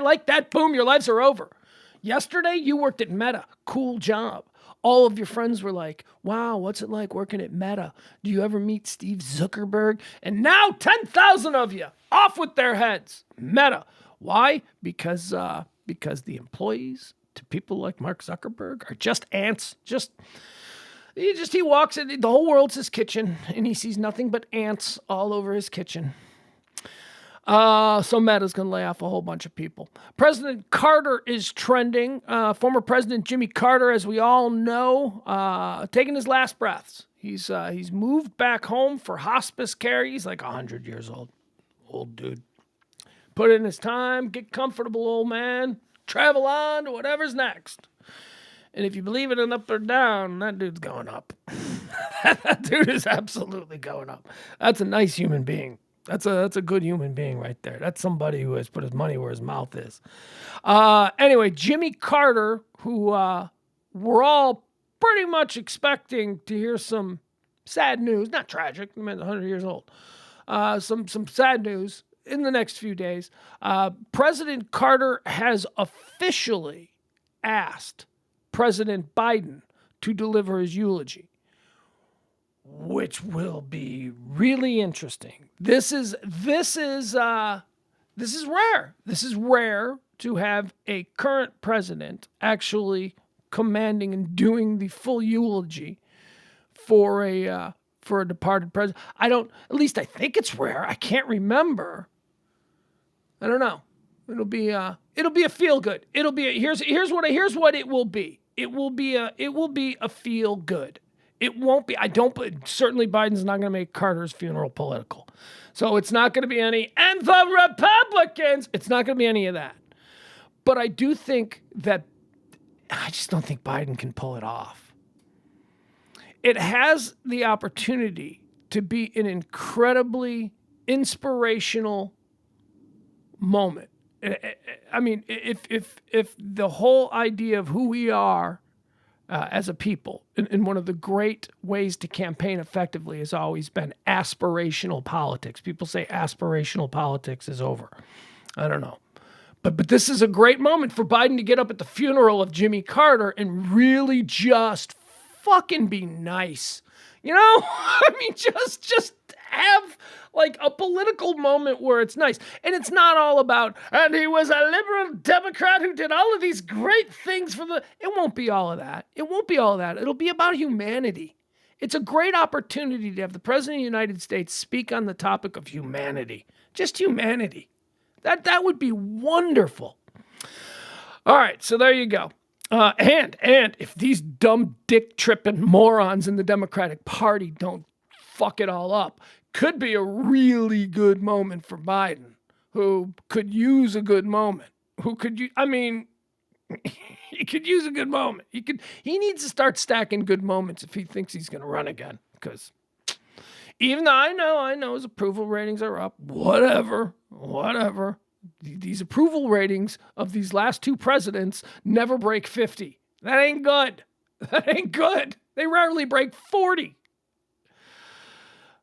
[SPEAKER 1] like that. Boom, your lives are over. Yesterday, you worked at Meta. Cool job. All of your friends were like, wow, what's it like working at Meta? Do you ever meet Steve Zuckerberg? And now 10,000 of you off with their heads. Meta. Why? Because the employees to people like Mark Zuckerberg are just ants. He walks in, the whole world's his kitchen, and he sees nothing but ants all over his kitchen. So Meta's going to lay off a whole bunch of people. President Carter is trending. Former President Jimmy Carter, as we all know, taking his last breaths. He's moved back home for hospice care. He's like 100 years old. Old dude. Put in his time, get comfortable, old man. Travel on to whatever's next. And if you believe it in up or down, that dude's going up. That dude is absolutely going up. That's a nice human being. That's a good human being right there. That's somebody who has put his money where his mouth is. Anyway, Jimmy Carter, who we're all pretty much expecting to hear some sad news. Not tragic. The man's 100 years old. Some sad news in the next few days. President Carter has officially asked President Biden to deliver his eulogy, which will be really interesting. This is rare. This is rare to have a current president actually commanding and doing the full eulogy for a departed president. At least I think it's rare. I can't remember. I don't know. It'll be a feel good. Here's what it will be. It will be a feel good. It won't be. Certainly Biden's not going to make Carter's funeral political. So it's not going to be any, and the Republicans, it's not going to be any of that. But I do think that, I just don't think Biden can pull it off. It has the opportunity to be an incredibly inspirational moment. I mean, if the whole idea of who we are as a people, and one of the great ways to campaign effectively has always been aspirational politics. People say aspirational politics is over. I don't know. But this is a great moment for Biden to get up at the funeral of Jimmy Carter and really just fucking be nice. You know? I mean, just have like a political moment where it's nice. And it's not all about, and he was a liberal Democrat who did all of these great things for the... It won't be all of that. It'll be about humanity. It's a great opportunity to have the President of the United States speak on the topic of humanity. Just humanity. That would be wonderful. All right, so there you go. And if these dumb dick-tripping morons in the Democratic Party don't fuck it all up, could be a really good moment for Biden, who could use a good moment. He could use a good moment. He needs to start stacking good moments if he thinks he's going to run again. Because even though I know his approval ratings are up, whatever. These approval ratings of these last two presidents never break 50. That ain't good. They rarely break 40.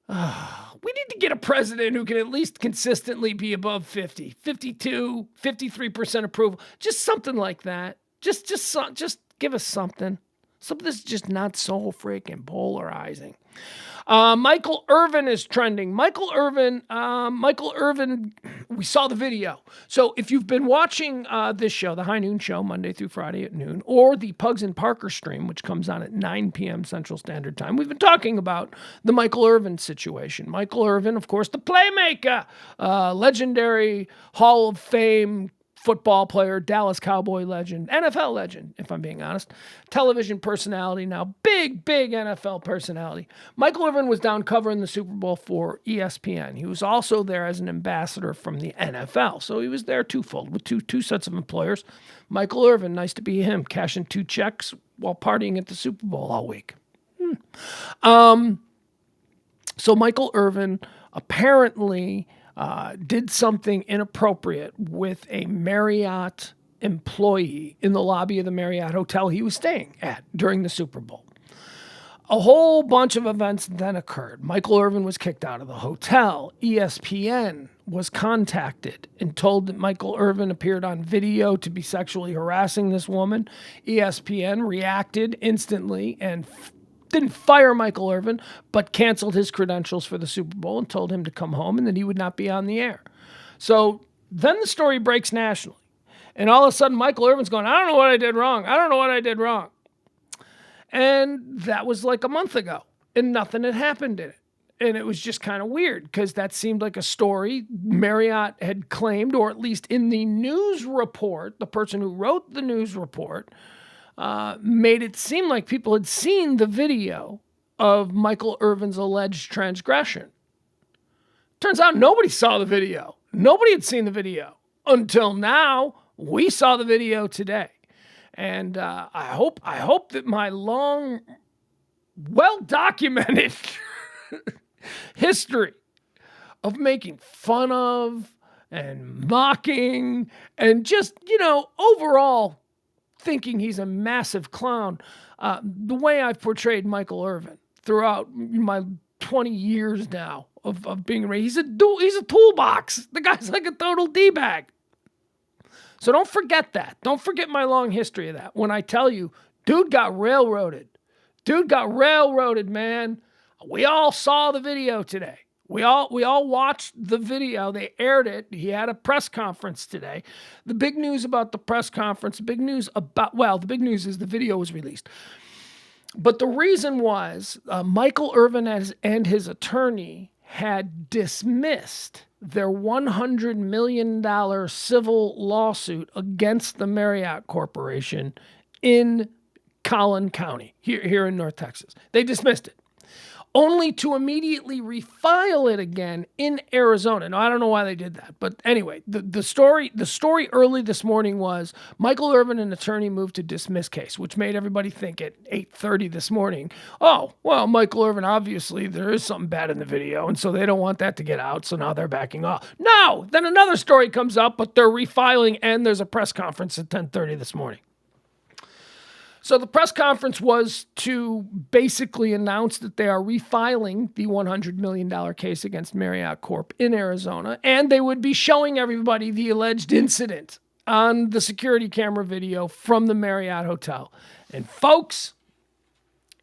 [SPEAKER 1] We need to get a president who can at least consistently be above 50, 52, 53% approval. Just something like that. Just give us something. Something that's just not so freaking polarizing. Michael Irvin is trending. Michael Irvin, we saw the video. So if you've been watching this show, the High Noon Show, Monday through Friday at noon, or the Pugs and Parker stream, which comes on at 9 p.m. Central Standard Time, we've been talking about the Michael Irvin situation. Michael Irvin, of course, the playmaker, legendary Hall of Fame football player, Dallas Cowboy legend, NFL legend, if I'm being honest, television personality now, big NFL personality. Michael Irvin was down covering the Super Bowl for ESPN. He was also there as an ambassador from the NFL. So he was there twofold with two sets of employers. Michael Irvin, nice to be him, cashing 2 checks while partying at the Super Bowl all week. So Michael Irvin apparently did something inappropriate with a Marriott employee in the lobby of the Marriott hotel he was staying at during the Super Bowl. A whole bunch of events then occurred. Michael Irvin was kicked out of the hotel. ESPN was contacted and told that Michael Irvin appeared on video to be sexually harassing this woman. ESPN reacted instantly and didn't fire Michael Irvin, but canceled his credentials for the Super Bowl and told him to come home and that he would not be on the air. So then the story breaks nationally. And all of a sudden, Michael Irvin's going, I don't know what I did wrong. I don't know what I did wrong. And that was like a month ago, and nothing had happened in it. And it was just kind of weird because that seemed like a story Marriott had claimed, or at least in the news report, the person who wrote the news report made it seem like people had seen the video of Michael Irvin's alleged transgression. Turns out nobody saw the video. Nobody had seen the video until now. We saw the video today. And I hope that my long, well-documented history of making fun of and mocking and just, overall thinking he's a massive clown, the way I've portrayed Michael Irvin throughout my 20 years now of being raised, he's a toolbox. The guy's like a total D-bag. So don't forget that. Don't forget my long history of that. When I tell you, dude got railroaded. Dude got railroaded, man. We all saw the video today. We all watched the video. They aired it. He had a press conference today. The big news about the press conference, the big news is the video was released. But the reason was Michael Irvin and his attorney had dismissed their $100 million civil lawsuit against the Marriott Corporation in Collin County, here in North Texas. They dismissed it, only to immediately refile it again in Arizona. Now, I don't know why they did that, but anyway, the story early this morning was Michael Irvin, an attorney, moved to dismiss case, which made everybody think at 8:30 this morning, oh, well, Michael Irvin, obviously there is something bad in the video, and so they don't want that to get out, so now they're backing off. No, then another story comes up, but they're refiling, and there's a press conference at 10:30 this morning. So the press conference was to basically announce that they are refiling the $100 million case against Marriott Corp in Arizona, and they would be showing everybody the alleged incident on the security camera video from the Marriott Hotel. And folks,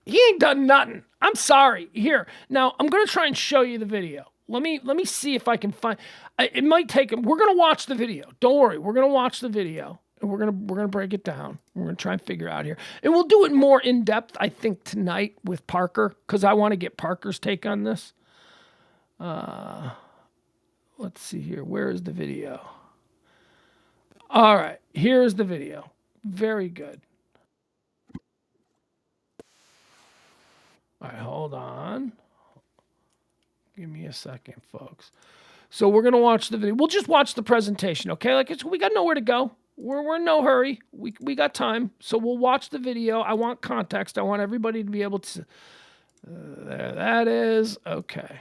[SPEAKER 1] he ain't done nothing. I'm sorry. Here, now I'm going to try and show you the video. Let me see if I can find. It might take him. We're going to watch the video. Don't worry. We're going to watch the video. And we're gonna break it down. We're gonna try and figure out here, and we'll do it more in depth, I think, tonight with Parker, because I want to get Parker's take on this. Let's see here. Where is the video? All right, here's the video. Very good. All right, hold on. Give me a second, folks. So we're gonna watch the video. We'll just watch the presentation, okay? We got nowhere to go. We're in no hurry. We got time. So we'll watch the video. I want context. I want everybody to be able to. There that is. Okay.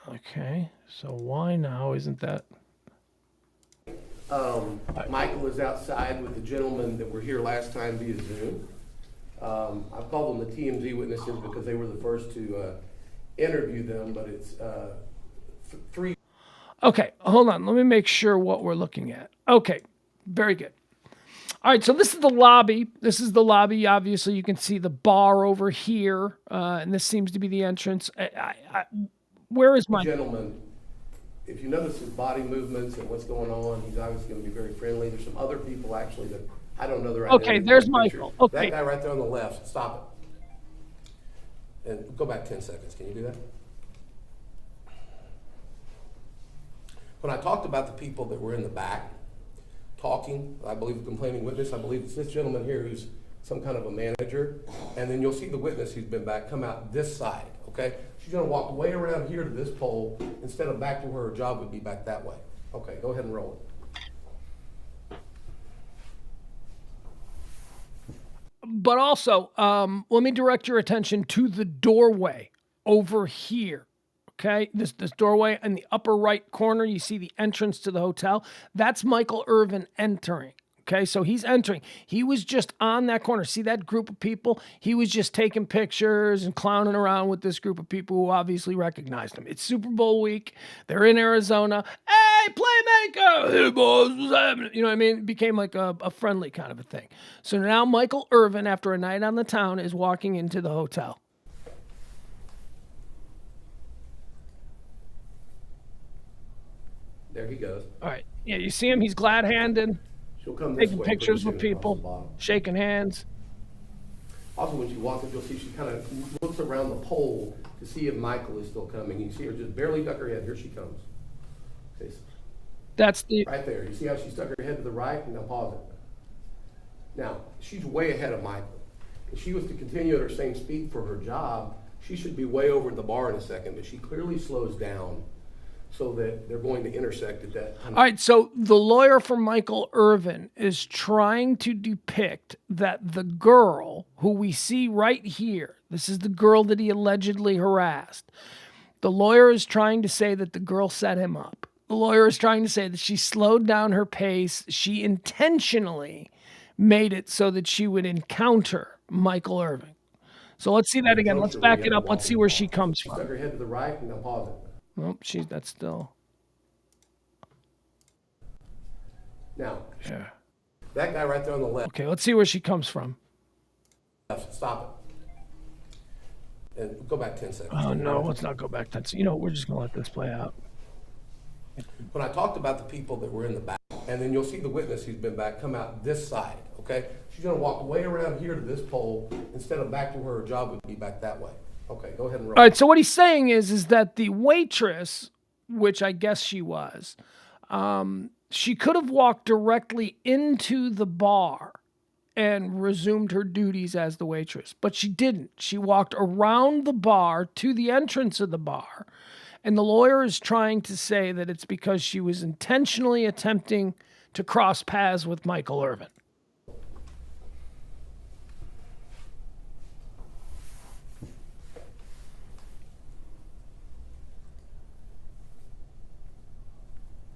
[SPEAKER 1] Okay. So why now isn't that?
[SPEAKER 2] Michael was outside with the gentlemen that were here last time via Zoom. I've called them the TMZ witnesses because they were the first to interview them, but it's three.
[SPEAKER 1] Okay, hold on. Let me make sure what we're looking at. Okay, very good. All right, so this is the lobby. Obviously, you can see the bar over here, and this seems to be the entrance. Where is my
[SPEAKER 2] gentleman? If you notice his body movements and what's going on, he's obviously going to be very friendly. There's some other people actually that I don't know their identity.
[SPEAKER 1] Okay, there's Michael. Okay.
[SPEAKER 2] That guy right there on the left. Stop it. And go back 10 seconds. Can you do that? When I talked about the people that were in the back talking, I believe the complaining witness, I believe it's this gentleman here who's some kind of a manager. And then you'll see the witness who's been back come out this side, okay? She's gonna walk way around here to this pole instead of back to where her job would be back that way. Okay, go ahead and roll it.
[SPEAKER 1] But also, let me direct your attention to the doorway over here. Okay, this doorway in the upper right corner, you see the entrance to the hotel. That's Michael Irvin entering. Okay, so he's entering. He was just on that corner. See that group of people? He was just taking pictures and clowning around with this group of people who obviously recognized him. It's Super Bowl week. They're in Arizona. Hey, playmaker! Hey, boys, what's happening? You know what I mean? It became like a friendly kind of a thing. So now Michael Irvin, after a night on the town, is walking into the hotel.
[SPEAKER 2] There he goes.
[SPEAKER 1] All right. Yeah, you see him? He's glad-handed.
[SPEAKER 2] She'll come this
[SPEAKER 1] Taking
[SPEAKER 2] way,
[SPEAKER 1] pictures
[SPEAKER 2] pretty
[SPEAKER 1] with
[SPEAKER 2] soon across the
[SPEAKER 1] people,
[SPEAKER 2] bottom.
[SPEAKER 1] shaking hands.
[SPEAKER 2] Also, when she walks up, you'll see she kind of looks around the pole to see if Michael is still coming. You can see her just barely duck her head. Here she comes. Okay,
[SPEAKER 1] That's the
[SPEAKER 2] right there. You see how she stuck her head to the right? And now pause it. Now, she's way ahead of Michael. If she was to continue at her same speed for her job, she should be way over the bar in a second, but she clearly slows down so that they're going to intersect at that time.
[SPEAKER 1] All right, so the lawyer for Michael Irvin is trying to depict that the girl who we see right here, this is the girl that he allegedly harassed. The lawyer is trying to say that the girl set him up. The lawyer is trying to say that she slowed down her pace. She intentionally made it so that she would encounter Michael Irvin. So let's see that again. Let's back it up. Let's see where she comes
[SPEAKER 2] She
[SPEAKER 1] from.
[SPEAKER 2] stuck her head to the right, and now pause it.
[SPEAKER 1] Nope, that's still.
[SPEAKER 2] Now,
[SPEAKER 1] Yeah.
[SPEAKER 2] that guy right there on the left,
[SPEAKER 1] Okay, let's see where she comes from.
[SPEAKER 2] stop it. And go back 10 seconds.
[SPEAKER 1] Oh, no, let's not go back. We're just going to let this play out.
[SPEAKER 2] When I talked about the people that were in the back, and then you'll see the witness who's been back come out this side, okay? She's gonna walk way around here to this pole instead of back to where her job would be back that way. Okay, go ahead and roll.
[SPEAKER 1] All right, so what he's saying is that the waitress, which I guess she was, she could have walked directly into the bar and resumed her duties as the waitress, but she didn't. She walked around the bar to the entrance of the bar, and the lawyer is trying to say that it's because she was intentionally attempting to cross paths with Michael Irvin.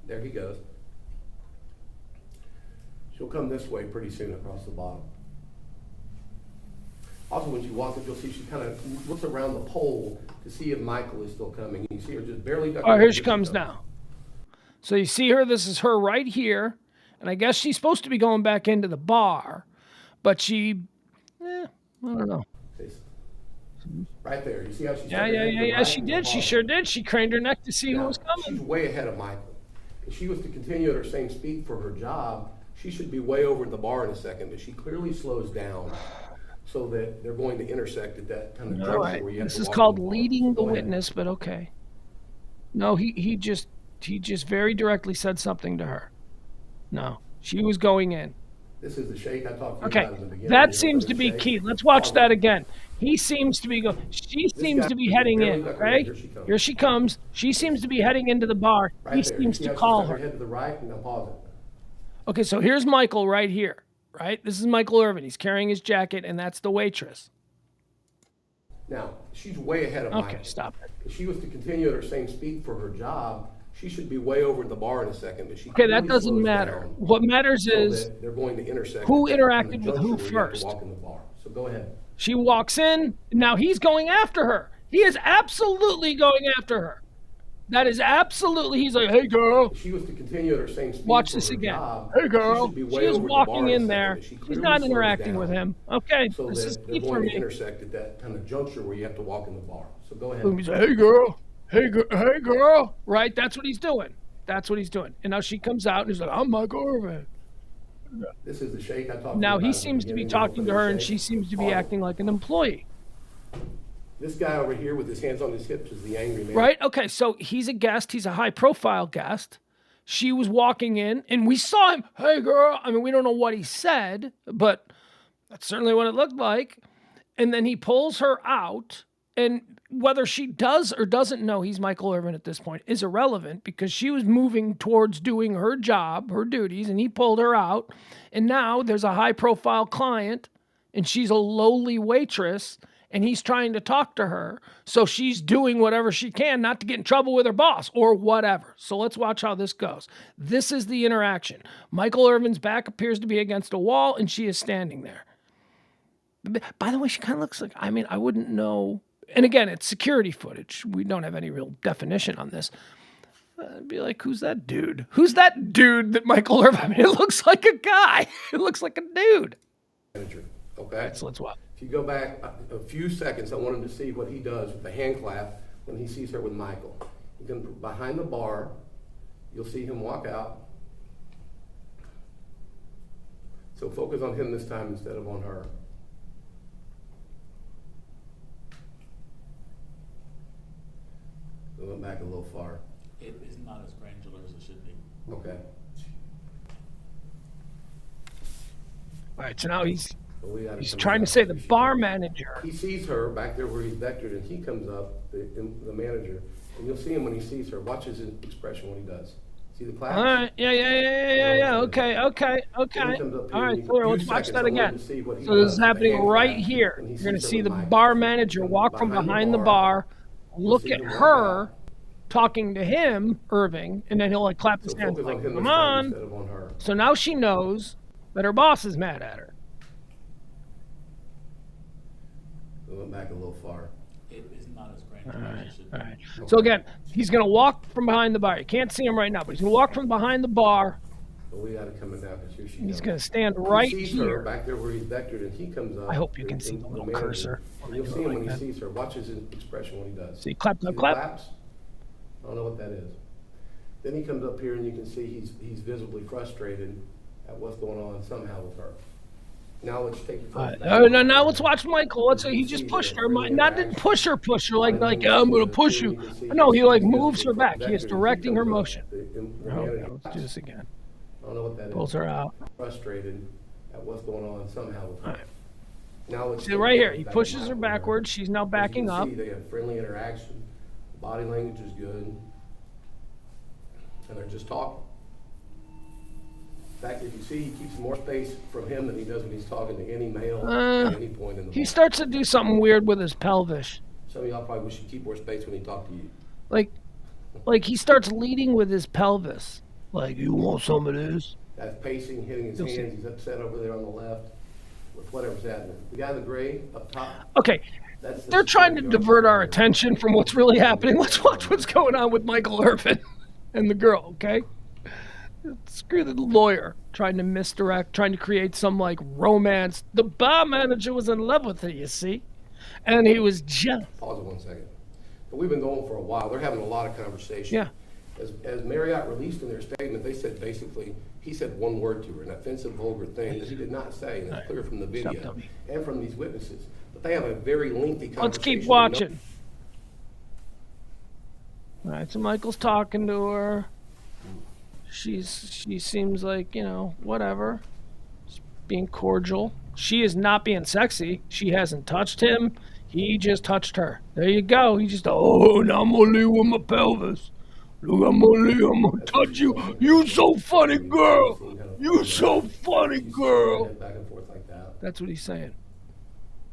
[SPEAKER 2] There he goes. She'll come this way pretty soon across the bottom. Also, when she walks up, you'll see she kind of looks around the pole to see if Michael is still coming. You can see her just barely duck her
[SPEAKER 1] Oh,
[SPEAKER 2] head.
[SPEAKER 1] here she comes now. So you see her, this is her right here, and I guess she's supposed to be going back into the bar, but I don't know.
[SPEAKER 2] Right there. You see how she's
[SPEAKER 1] Yeah, she did. She sure did. She craned her neck to see who was
[SPEAKER 2] She's
[SPEAKER 1] coming.
[SPEAKER 2] way ahead of Michael. If she was to continue at her same speed for her job, she should be way over the bar in a second, but she clearly slows down so that they're going to intersect at that kind of junction
[SPEAKER 1] All right.
[SPEAKER 2] where you have
[SPEAKER 1] This
[SPEAKER 2] to
[SPEAKER 1] is
[SPEAKER 2] walk
[SPEAKER 1] called
[SPEAKER 2] in the bar.
[SPEAKER 1] leading the
[SPEAKER 2] Go ahead.
[SPEAKER 1] witness, but okay. No, he just very directly said something to her. No, she was going in.
[SPEAKER 2] This is the shake I talked to you
[SPEAKER 1] Okay,
[SPEAKER 2] about in the beginning.
[SPEAKER 1] that
[SPEAKER 2] You
[SPEAKER 1] seems
[SPEAKER 2] know,
[SPEAKER 1] to be
[SPEAKER 2] shake.
[SPEAKER 1] key. Let's watch that again. He seems to be she seems
[SPEAKER 2] guy
[SPEAKER 1] to be
[SPEAKER 2] is
[SPEAKER 1] heading
[SPEAKER 2] barely
[SPEAKER 1] in,
[SPEAKER 2] ducking her head.
[SPEAKER 1] okay?
[SPEAKER 2] Here she comes.
[SPEAKER 1] Here she comes. She seems to be heading into the bar.
[SPEAKER 2] Right
[SPEAKER 1] He
[SPEAKER 2] there.
[SPEAKER 1] seems
[SPEAKER 2] You see
[SPEAKER 1] to
[SPEAKER 2] how she
[SPEAKER 1] call
[SPEAKER 2] stuck
[SPEAKER 1] her.
[SPEAKER 2] head to the right, and now pause it.
[SPEAKER 1] Okay, so here's Michael right here, right? This is Michael Irvin. He's carrying his jacket, and that's the waitress.
[SPEAKER 2] Now, she's way ahead of
[SPEAKER 1] Okay,
[SPEAKER 2] Michael.
[SPEAKER 1] stop it.
[SPEAKER 2] If she was to continue at her same speed for her job, she should be way over the bar in a second, but she
[SPEAKER 1] Okay, that
[SPEAKER 2] clearly
[SPEAKER 1] doesn't
[SPEAKER 2] slows
[SPEAKER 1] matter.
[SPEAKER 2] down
[SPEAKER 1] What matters
[SPEAKER 2] so
[SPEAKER 1] is
[SPEAKER 2] that they're going to intersect
[SPEAKER 1] who
[SPEAKER 2] at that
[SPEAKER 1] interacted
[SPEAKER 2] kind
[SPEAKER 1] with
[SPEAKER 2] of
[SPEAKER 1] who
[SPEAKER 2] junction where you have to
[SPEAKER 1] first.
[SPEAKER 2] walk in the bar. So go ahead.
[SPEAKER 1] she walks in. Now he's going after her. He is absolutely going after her. That is absolutely, he's like, hey, girl.
[SPEAKER 2] If she was to continue at her same speed
[SPEAKER 1] Watch
[SPEAKER 2] for
[SPEAKER 1] this
[SPEAKER 2] her
[SPEAKER 1] again.
[SPEAKER 2] job,
[SPEAKER 1] Hey, girl.
[SPEAKER 2] should be
[SPEAKER 1] She
[SPEAKER 2] way
[SPEAKER 1] is
[SPEAKER 2] over the
[SPEAKER 1] walking
[SPEAKER 2] bar
[SPEAKER 1] in
[SPEAKER 2] a
[SPEAKER 1] there.
[SPEAKER 2] second, but she
[SPEAKER 1] She's
[SPEAKER 2] clearly
[SPEAKER 1] not
[SPEAKER 2] slows
[SPEAKER 1] interacting
[SPEAKER 2] down
[SPEAKER 1] with him. Okay,
[SPEAKER 2] So
[SPEAKER 1] this
[SPEAKER 2] that
[SPEAKER 1] is
[SPEAKER 2] they're
[SPEAKER 1] key for
[SPEAKER 2] going to
[SPEAKER 1] me.
[SPEAKER 2] intersect at that kind of juncture where you have to walk in the bar. So go ahead.
[SPEAKER 1] He's like, hey, girl. Hey, girl. Right? That's what he's doing. That's what he's doing. And now she comes out and he's like, I'm Michael Irvin.
[SPEAKER 2] This is the shake I talked to you
[SPEAKER 1] Now
[SPEAKER 2] about
[SPEAKER 1] he
[SPEAKER 2] in the
[SPEAKER 1] seems to be
[SPEAKER 2] beginning.
[SPEAKER 1] talking to her and
[SPEAKER 2] Shake.
[SPEAKER 1] she seems to be
[SPEAKER 2] Pause it.
[SPEAKER 1] acting like an employee.
[SPEAKER 2] This guy over here with his hands on his hips is the angry man.
[SPEAKER 1] Right? Okay, so he's a guest. He's a high profile guest. She was walking in and we saw him. Hey, girl. I mean, we don't know what he said, but that's certainly what it looked like. And then he pulls her out. And whether she does or doesn't know he's Michael Irvin at this point is irrelevant because she was moving towards doing her job, her duties, and he pulled her out. And now there's a high profile client and she's a lowly waitress, and he's trying to talk to her. So she's doing whatever she can not to get in trouble with her boss or whatever. So let's watch how this goes. This is the interaction. Michael Irvin's back appears to be against a wall, and she is standing there. By the way, she kind of looks like, I mean, I wouldn't know. And again, it's security footage. We don't have any real definition on this. I'd be like, who's that dude? Who's that dude that Michael Irvin? I mean, it looks like a guy. It looks like a dude.
[SPEAKER 2] Manager, okay?
[SPEAKER 1] Right, so let's watch.
[SPEAKER 2] If you go back a few seconds, I want him to see what he does with the hand clap when he sees her with Michael. You can, behind the bar, you'll see him walk out. So focus on him this time instead of on her. We went back a little far.
[SPEAKER 3] It is not as granular as it should be.
[SPEAKER 2] Okay.
[SPEAKER 1] All right, so now he's
[SPEAKER 2] He's
[SPEAKER 1] trying to say the bar manager.
[SPEAKER 2] He sees her back there where he's vectored, and he comes up, the manager, and you'll see him when he sees her. Watch his expression when he does. See the clap?
[SPEAKER 1] All right, yeah. Okay. All right, so let's watch that again. So this is happening right here. You're going to see the bar manager walk from behind the bar, look at her talking to him, Irving, and then he'll like clap his hands like, come on. So now she knows that her boss is mad at her.
[SPEAKER 2] We went back a little far.
[SPEAKER 3] It is not as granular as it should be.
[SPEAKER 1] All right. So again, he's going to walk from behind the bar. You can't see him right now, but he's going to walk from behind the bar.
[SPEAKER 2] But we got to come down because here she
[SPEAKER 1] He's
[SPEAKER 2] goes.
[SPEAKER 1] going to stand right
[SPEAKER 2] he sees
[SPEAKER 1] here.
[SPEAKER 2] her back there where he's vectored, and he comes up.
[SPEAKER 1] I hope you can see the little
[SPEAKER 2] manager,
[SPEAKER 1] cursor.
[SPEAKER 2] And you'll see him when he sees her. Watch his expression when he does.
[SPEAKER 1] See, clap.
[SPEAKER 2] See the claps? I don't know what that is. Then he comes up here, and you can see he's visibly frustrated at what's going on somehow with her. Now let's take the focus back.
[SPEAKER 1] Now let's watch Michael. Let's say he just pushed her. Not didn't push her like I'm going to push you. No, he like moves her back. He is directing her motion. Let's do this again.
[SPEAKER 2] I don't know what that is.
[SPEAKER 1] Pulls her out.
[SPEAKER 2] Frustrated at what's going on somehow with her.
[SPEAKER 1] All right.
[SPEAKER 2] Now let's
[SPEAKER 1] See right here. He pushes her backwards. She's now backing up.
[SPEAKER 2] See, they have friendly interaction. Body language is good. And they're just talking. In fact, if you see, he keeps more space from him than he does when he's talking to any male at any point in the
[SPEAKER 1] He
[SPEAKER 2] bar.
[SPEAKER 1] starts to do something weird with his pelvis.
[SPEAKER 2] Some of y'all probably wish he'd keep more space when he talked to you.
[SPEAKER 1] Like he starts leading with his pelvis. Like, you want some of this?
[SPEAKER 2] That's pacing, hitting his
[SPEAKER 1] You'll
[SPEAKER 2] hands.
[SPEAKER 1] see.
[SPEAKER 2] He's upset over there on the left with whatever's happening. The guy in the gray up top,
[SPEAKER 1] Okay,
[SPEAKER 2] that's the
[SPEAKER 1] they're trying to
[SPEAKER 2] security guard.
[SPEAKER 1] divert our attention from what's really happening. Let's watch what's going on with Michael Irvin and the girl, okay? Screw the lawyer trying to misdirect, trying to create some like romance. The bar manager was in love with her, you see, and he was jealous.
[SPEAKER 2] Pause it 1 second. But we've been going for a while. They're having a lot of conversation.
[SPEAKER 1] Yeah.
[SPEAKER 2] As Marriott released in their statement, they said basically, he said one word to her, an offensive, vulgar thing that he did not say, and it's clear from the video
[SPEAKER 1] dummy.
[SPEAKER 2] and from these witnesses. But they have a very lengthy conversation.
[SPEAKER 1] Let's keep watching. All right, so Michael's talking to her. She seems like, whatever. Just being cordial. She is not being sexy. She hasn't touched him. He just touched her. There you go. He just, now I'm gonna leave with my pelvis. Look, I'm gonna touch you. You so funny, girl. You so funny, girl.
[SPEAKER 2] Back and forth like that.
[SPEAKER 1] That's what he's saying.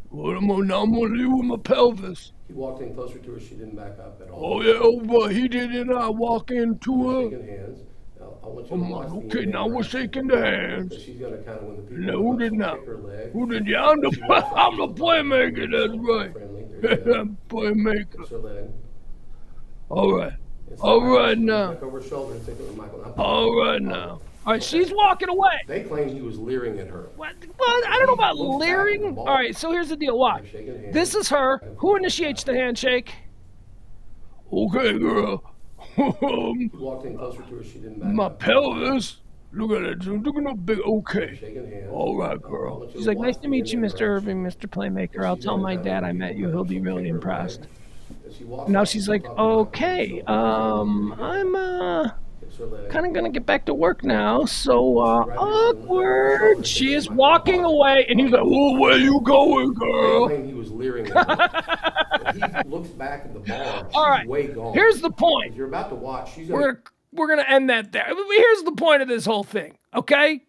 [SPEAKER 1] Well, now I'm gonna leave with my pelvis.
[SPEAKER 2] He walked in closer to her. She didn't back up at all.
[SPEAKER 1] Oh yeah, but he didn't. I walk into her.
[SPEAKER 2] Shaking hands. Now, I want you to watch the
[SPEAKER 1] Okay, now we're shaking the hands.
[SPEAKER 2] because she's gonna kind of, when the people
[SPEAKER 1] No, who did not?
[SPEAKER 2] kick her leg,
[SPEAKER 1] Who did you? I'm the playmaker. That's right.
[SPEAKER 2] friendly. There you go.
[SPEAKER 1] I'm playmaker.
[SPEAKER 2] Push her leg.
[SPEAKER 1] All right.
[SPEAKER 2] And
[SPEAKER 1] All
[SPEAKER 2] so
[SPEAKER 1] right
[SPEAKER 2] she
[SPEAKER 1] now.
[SPEAKER 2] Look over her shoulder and think it was Michael.
[SPEAKER 1] All right now. All right, she's walking away.
[SPEAKER 2] They claim he was leering at her.
[SPEAKER 1] What? Well, I don't know about leering. All right, so here's the deal. Watch.
[SPEAKER 2] Shaking hands.
[SPEAKER 1] This is her. Who initiates the handshake? Okay, girl.
[SPEAKER 2] He walked in closer to her. She didn't back
[SPEAKER 1] My
[SPEAKER 2] up.
[SPEAKER 1] pelvis. Look at that. Look at that big. Okay.
[SPEAKER 2] Shaking hands.
[SPEAKER 1] All right, girl. She's like, nice to meet you, Mr. Irving, Mr. Playmaker. I'll tell my dad I met you. He'll be really impressed. Now she's like, okay, I'm kind of gonna get back to work now. So awkward. She is walking away, and he's like, "Oh, where you going,
[SPEAKER 2] They
[SPEAKER 1] girl?"
[SPEAKER 2] claim he was leering at her. But he looks back at the bar. She's
[SPEAKER 1] All right.
[SPEAKER 2] way gone.
[SPEAKER 1] Here's the point.
[SPEAKER 2] If you're about to watch, she's gonna.
[SPEAKER 1] We're gonna end that there. But here's the point of this whole thing, okay?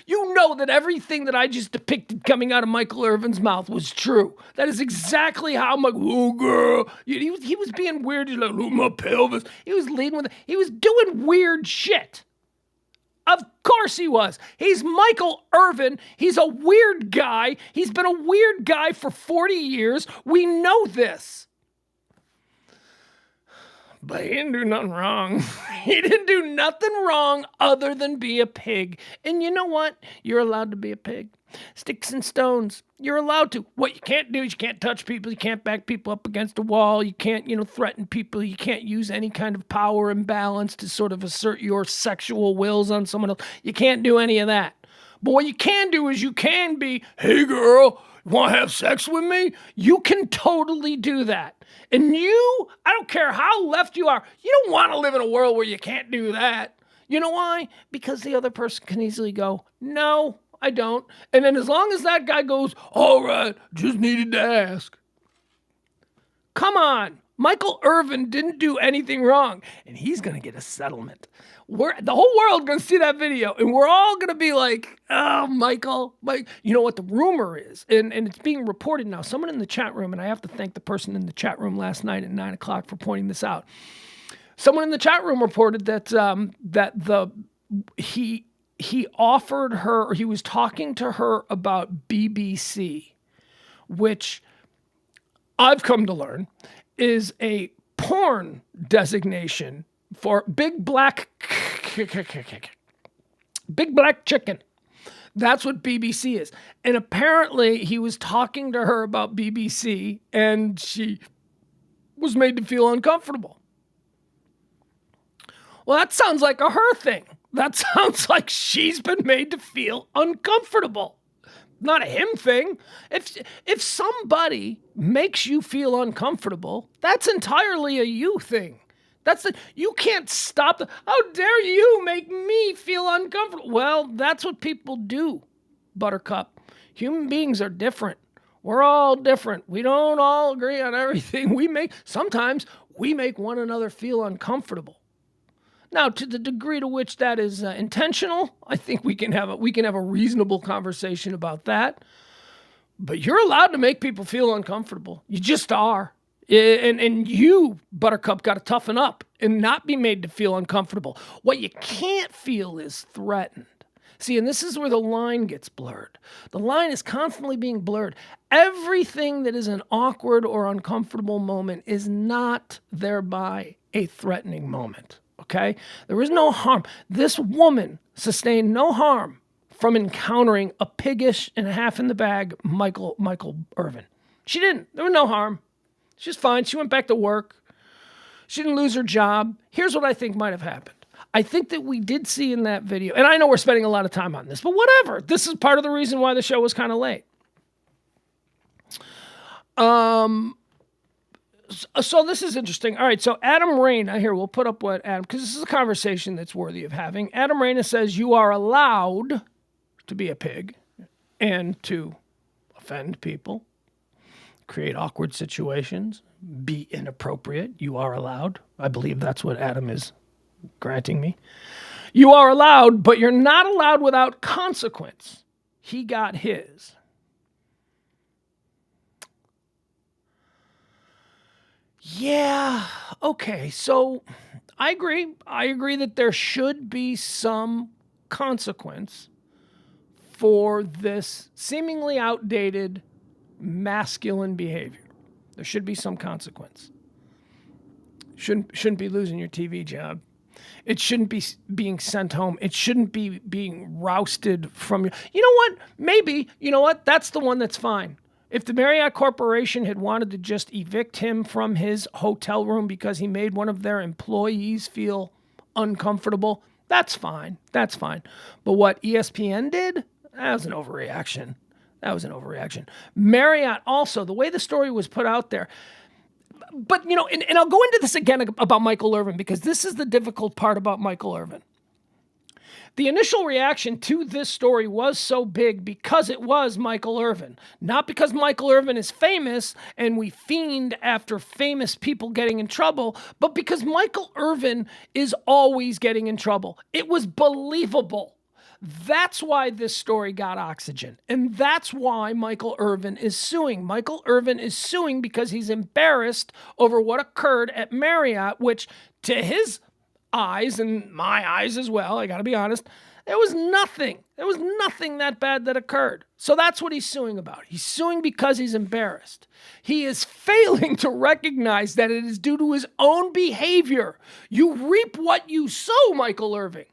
[SPEAKER 1] You know that everything that I just depicted coming out of Michael Irvin's mouth was true. That is exactly how oh girl. He was being weird. He's like, look, my pelvis. He was leading with it. He was doing weird shit. Of course he was. He's Michael Irvin. He's a weird guy. He's been a weird guy for 40 years. We know this. But he didn't do nothing wrong. He didn't do nothing wrong other than be a pig. And you know what? You're allowed to be a pig. Sticks and stones. You're allowed to. What you can't do is you can't touch people. You can't back people up against a wall. You can't, threaten people. You can't use any kind of power imbalance to sort of assert your sexual wills on someone else. You can't do any of that. But what you can do is you can be, hey girl, you want to have sex with me? You can totally do that. And I don't care how left you are, you don't want to live in a world where you can't do that. You know why? Because the other person can easily go, no, I don't. And then as long as that guy goes, all right, just needed to ask. Come on. Michael Irvin didn't do anything wrong. And he's going to get a settlement. The whole world going to see that video. And we're all going to be like, oh, Michael. You know what the rumor is? And it's being reported now. Someone in the chat room, and I have to thank the person in the chat room last night at 9 o'clock for pointing this out. Someone in the chat room reported that he offered her, or he was talking to her about BBC, which I've come to learn is a porn designation for big black chicken. That's what BBC is. And apparently he was talking to her about BBC and she was made to feel uncomfortable. Well, that sounds like a her thing. That sounds like she's been made to feel uncomfortable. Not a him thing. If somebody makes you feel uncomfortable, that's entirely a you thing. You can't stop how dare you make me feel uncomfortable? Well, that's what people do, Buttercup. Human beings are different. We're all different. We don't all agree on everything. Sometimes we make one another feel uncomfortable. Now, to the degree to which that is intentional, I think we can have a reasonable conversation about that. But you're allowed to make people feel uncomfortable. You just are. And you, Buttercup, got to toughen up and not be made to feel uncomfortable. What you can't feel is threatened. See, and this is where the line gets blurred. The line is constantly being blurred. Everything that is an awkward or uncomfortable moment is not thereby a threatening moment. Okay? There is no harm. This woman sustained no harm from encountering a piggish and half in the bag Michael Irvin. She didn't. There was no harm. She's fine. She went back to work. She didn't lose her job. Here's what I think might have happened. I think that we did see in that video, and I know we're spending a lot of time on this, but whatever. This is part of the reason why the show was kind of late. So this is interesting. All right, so Adam Reyna, here, we'll put up what Adam, because this is a conversation that's worthy of having. Adam Reyna says you are allowed to be a pig and to offend people, create awkward situations, be inappropriate. You are allowed. I believe that's what Adam is granting me. You are allowed, but you're not allowed without consequence. He got his. Yeah, okay, so I agree. I agree that there should be some consequence for this seemingly outdated masculine behavior. There should be some consequence. Shouldn't be losing your TV job. It shouldn't be being sent home. It shouldn't be being rousted from your... You know what? Maybe, you know what? That's the one that's fine. If the Marriott Corporation had wanted to just evict him from his hotel room because he made one of their employees feel uncomfortable, that's fine. That's fine. But what ESPN did, that was an overreaction. That was an overreaction. Marriott also, the way the story was put out there, but, you know, and I'll go into this again about Michael Irvin because this is the difficult part about Michael Irvin. The initial reaction to this story was so big because it was Michael Irvin. Not because Michael Irvin is famous and we fiend after famous people getting in trouble, but because Michael Irvin is always getting in trouble. It was believable That's why this story got oxygen. And that's why Michael Irvin is suing. Michael Irvin is suing because he's embarrassed over what occurred at Marriott, which to his eyes and my eyes as well, I got to be honest, there was nothing. There was nothing that bad that occurred. So that's what he's suing about. He's suing because he's embarrassed. He is failing to recognize that it is due to his own behavior. You reap what you sow, Michael Irvin.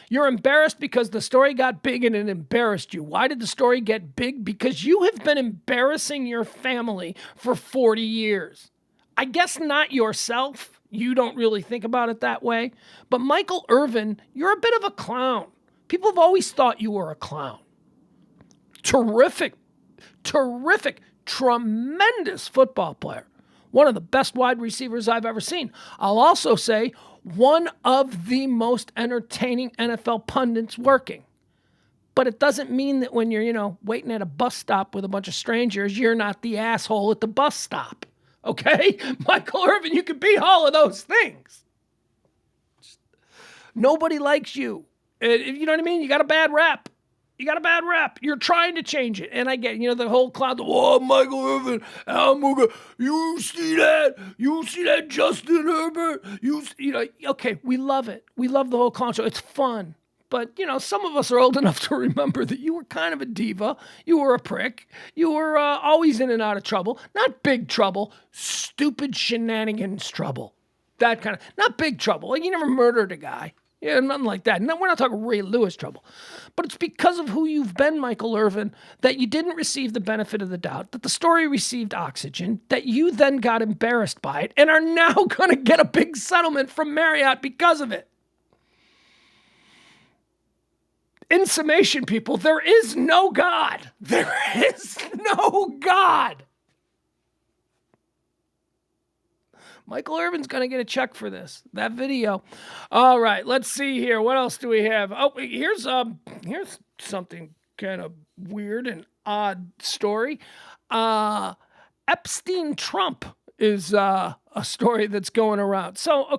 [SPEAKER 1] You're embarrassed because the story got big and it embarrassed you. Why did the story get big? Because you have been embarrassing your family for 40 years. I guess not yourself. You don't really think about it that way. But Michael Irvin, you're a bit of a clown. People have always thought you were a clown. Terrific, tremendous football player. One of the best wide receivers I've ever seen. I'll also say one of the most entertaining NFL pundits working. But it doesn't mean that when you're, waiting at a bus stop with a bunch of strangers, you're not the asshole at the bus stop. Okay? Michael Irvin, you can be all of those things. Nobody likes you. You know what I mean? You got a bad rap. You're trying to change it. And I get, the whole cloud, Michael Irvin, you see that? You see that Justin Herbert? Okay, we love it. We love the whole clown show. It's fun. But, some of us are old enough to remember that you were kind of a diva. You were a prick. You were always in and out of trouble. Not big trouble, stupid shenanigans trouble. That kind of, not big trouble. Like you never murdered a guy. Yeah, nothing like that. No, we're not talking Ray Lewis trouble. But it's because of who you've been, Michael Irvin, that you didn't receive the benefit of the doubt, that the story received oxygen, that you then got embarrassed by it, and are now going to get a big settlement from Marriott because of it. In summation, people, there is no God. There is no God. Michael Irvin's going to get a check for that video. All right, let's see here. What else do we have? Oh, here's something kind of weird and odd story. Epstein Trump is a story that's going around. So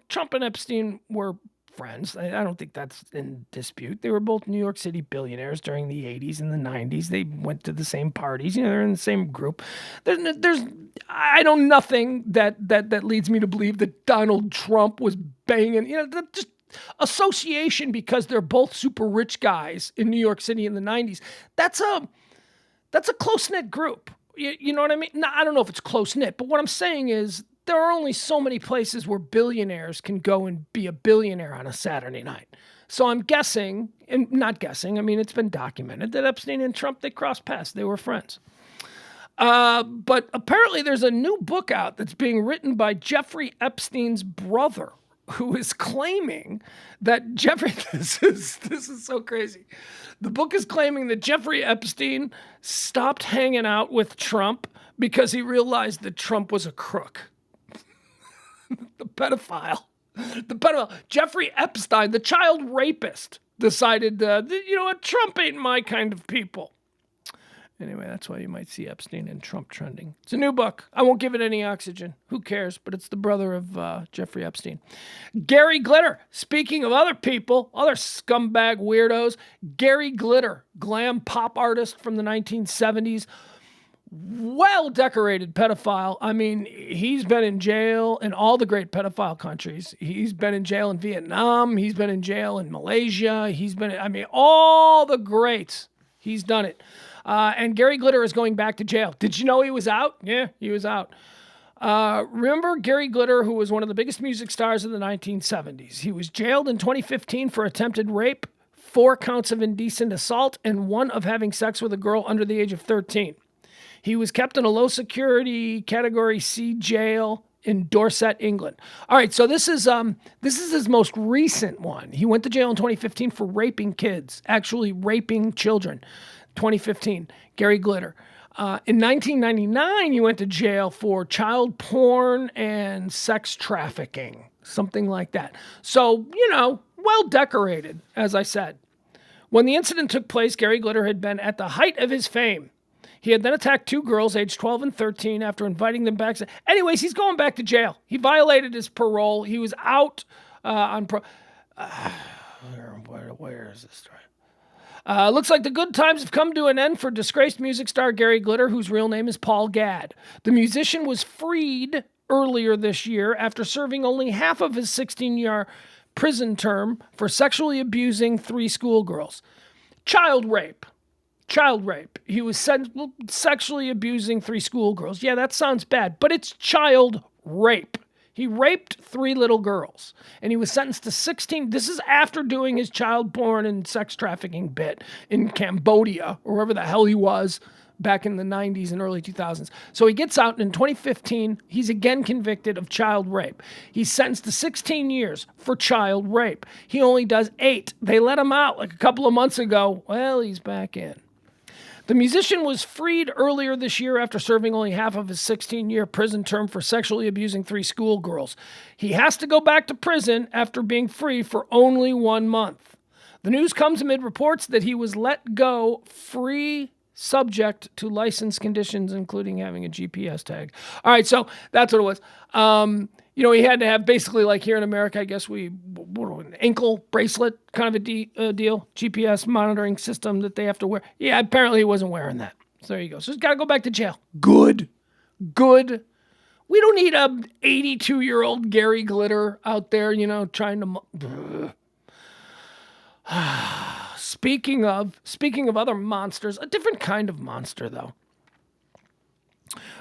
[SPEAKER 1] Trump and Epstein were friends. I don't think that's in dispute. They were both New York City billionaires during the 80s and the 90s. They went to the same parties. They're in the same group. There's nothing that leads me to believe that Donald Trump was banging, just association because they're both super rich guys in New York City in the 90s. That's a close-knit group. You know what I mean? Now, I don't know if it's close-knit, but what I'm saying is there are only so many places where billionaires can go and be a billionaire on a Saturday night. So I'm guessing, and not guessing, I mean, it's been documented that Epstein and Trump, they crossed paths. They were friends. But apparently there's a new book out that's being written by Jeffrey Epstein's brother, who is claiming that this is so crazy. The book is claiming that Jeffrey Epstein stopped hanging out with Trump because he realized that Trump was a crook. The pedophile, Jeffrey Epstein, the child rapist, decided, what, Trump ain't my kind of people. Anyway, that's why you might see Epstein and Trump trending. It's a new book. I won't give it any oxygen. Who cares? But it's the brother of Jeffrey Epstein. Gary Glitter. Speaking of other people, other scumbag weirdos, Gary Glitter, glam pop artist from the 1970s, well-decorated pedophile. I mean, he's been in jail in all the great pedophile countries. He's been in jail in Vietnam. He's been in jail in Malaysia. All the greats. He's done it. And Gary Glitter is going back to jail. Did you know he was out? Yeah, he was out. Remember Gary Glitter, who was one of the biggest music stars of the 1970s? He was jailed in 2015 for attempted rape, 4 counts of indecent assault, and 1 of having sex with a girl under the age of 13. He was kept in a low-security Category C jail in Dorset, England. All right, so this is his most recent one. He went to jail in 2015 for raping kids, actually raping children. 2015, Gary Glitter. In 1999, he went to jail for child porn and sex trafficking, something like that. So, well-decorated, as I said. When the incident took place, Gary Glitter had been at the height of his fame. He had then attacked 2 girls, aged 12 and 13, after inviting them back. Anyways, he's going back to jail. He violated his parole. He was out on where is this story? Looks like the good times have come to an end for disgraced music star Gary Glitter, whose real name is Paul Gadd. The musician was freed earlier this year after serving only half of his 16-year prison term for sexually abusing 3 schoolgirls. Child rape. He was sexually abusing 3 schoolgirls. Yeah, that sounds bad, but it's child rape. He raped 3 little girls, and he was sentenced to 16. This is after doing his child porn and sex trafficking bit in Cambodia, or wherever the hell he was back in the 90s and early 2000s. So he gets out, and in 2015, he's again convicted of child rape. He's sentenced to 16 years for child rape. He only does 8. They let him out like a couple of months ago. Well, he's back in. The musician was freed earlier this year after serving only half of his 16-year prison term for sexually abusing 3 schoolgirls. He has to go back to prison after being free for only 1 month. The news comes amid reports that he was let go free, subject to license conditions, including having a GPS tag. All right, so that's what it was. He had to have basically, like here in America, I guess an ankle bracelet kind of a deal, GPS monitoring system that they have to wear. Yeah, apparently he wasn't wearing that. So there you go. So he's got to go back to jail. Good. We don't need a 82-year-old Gary Glitter out there, trying to... Speaking of other monsters, a different kind of monster, though.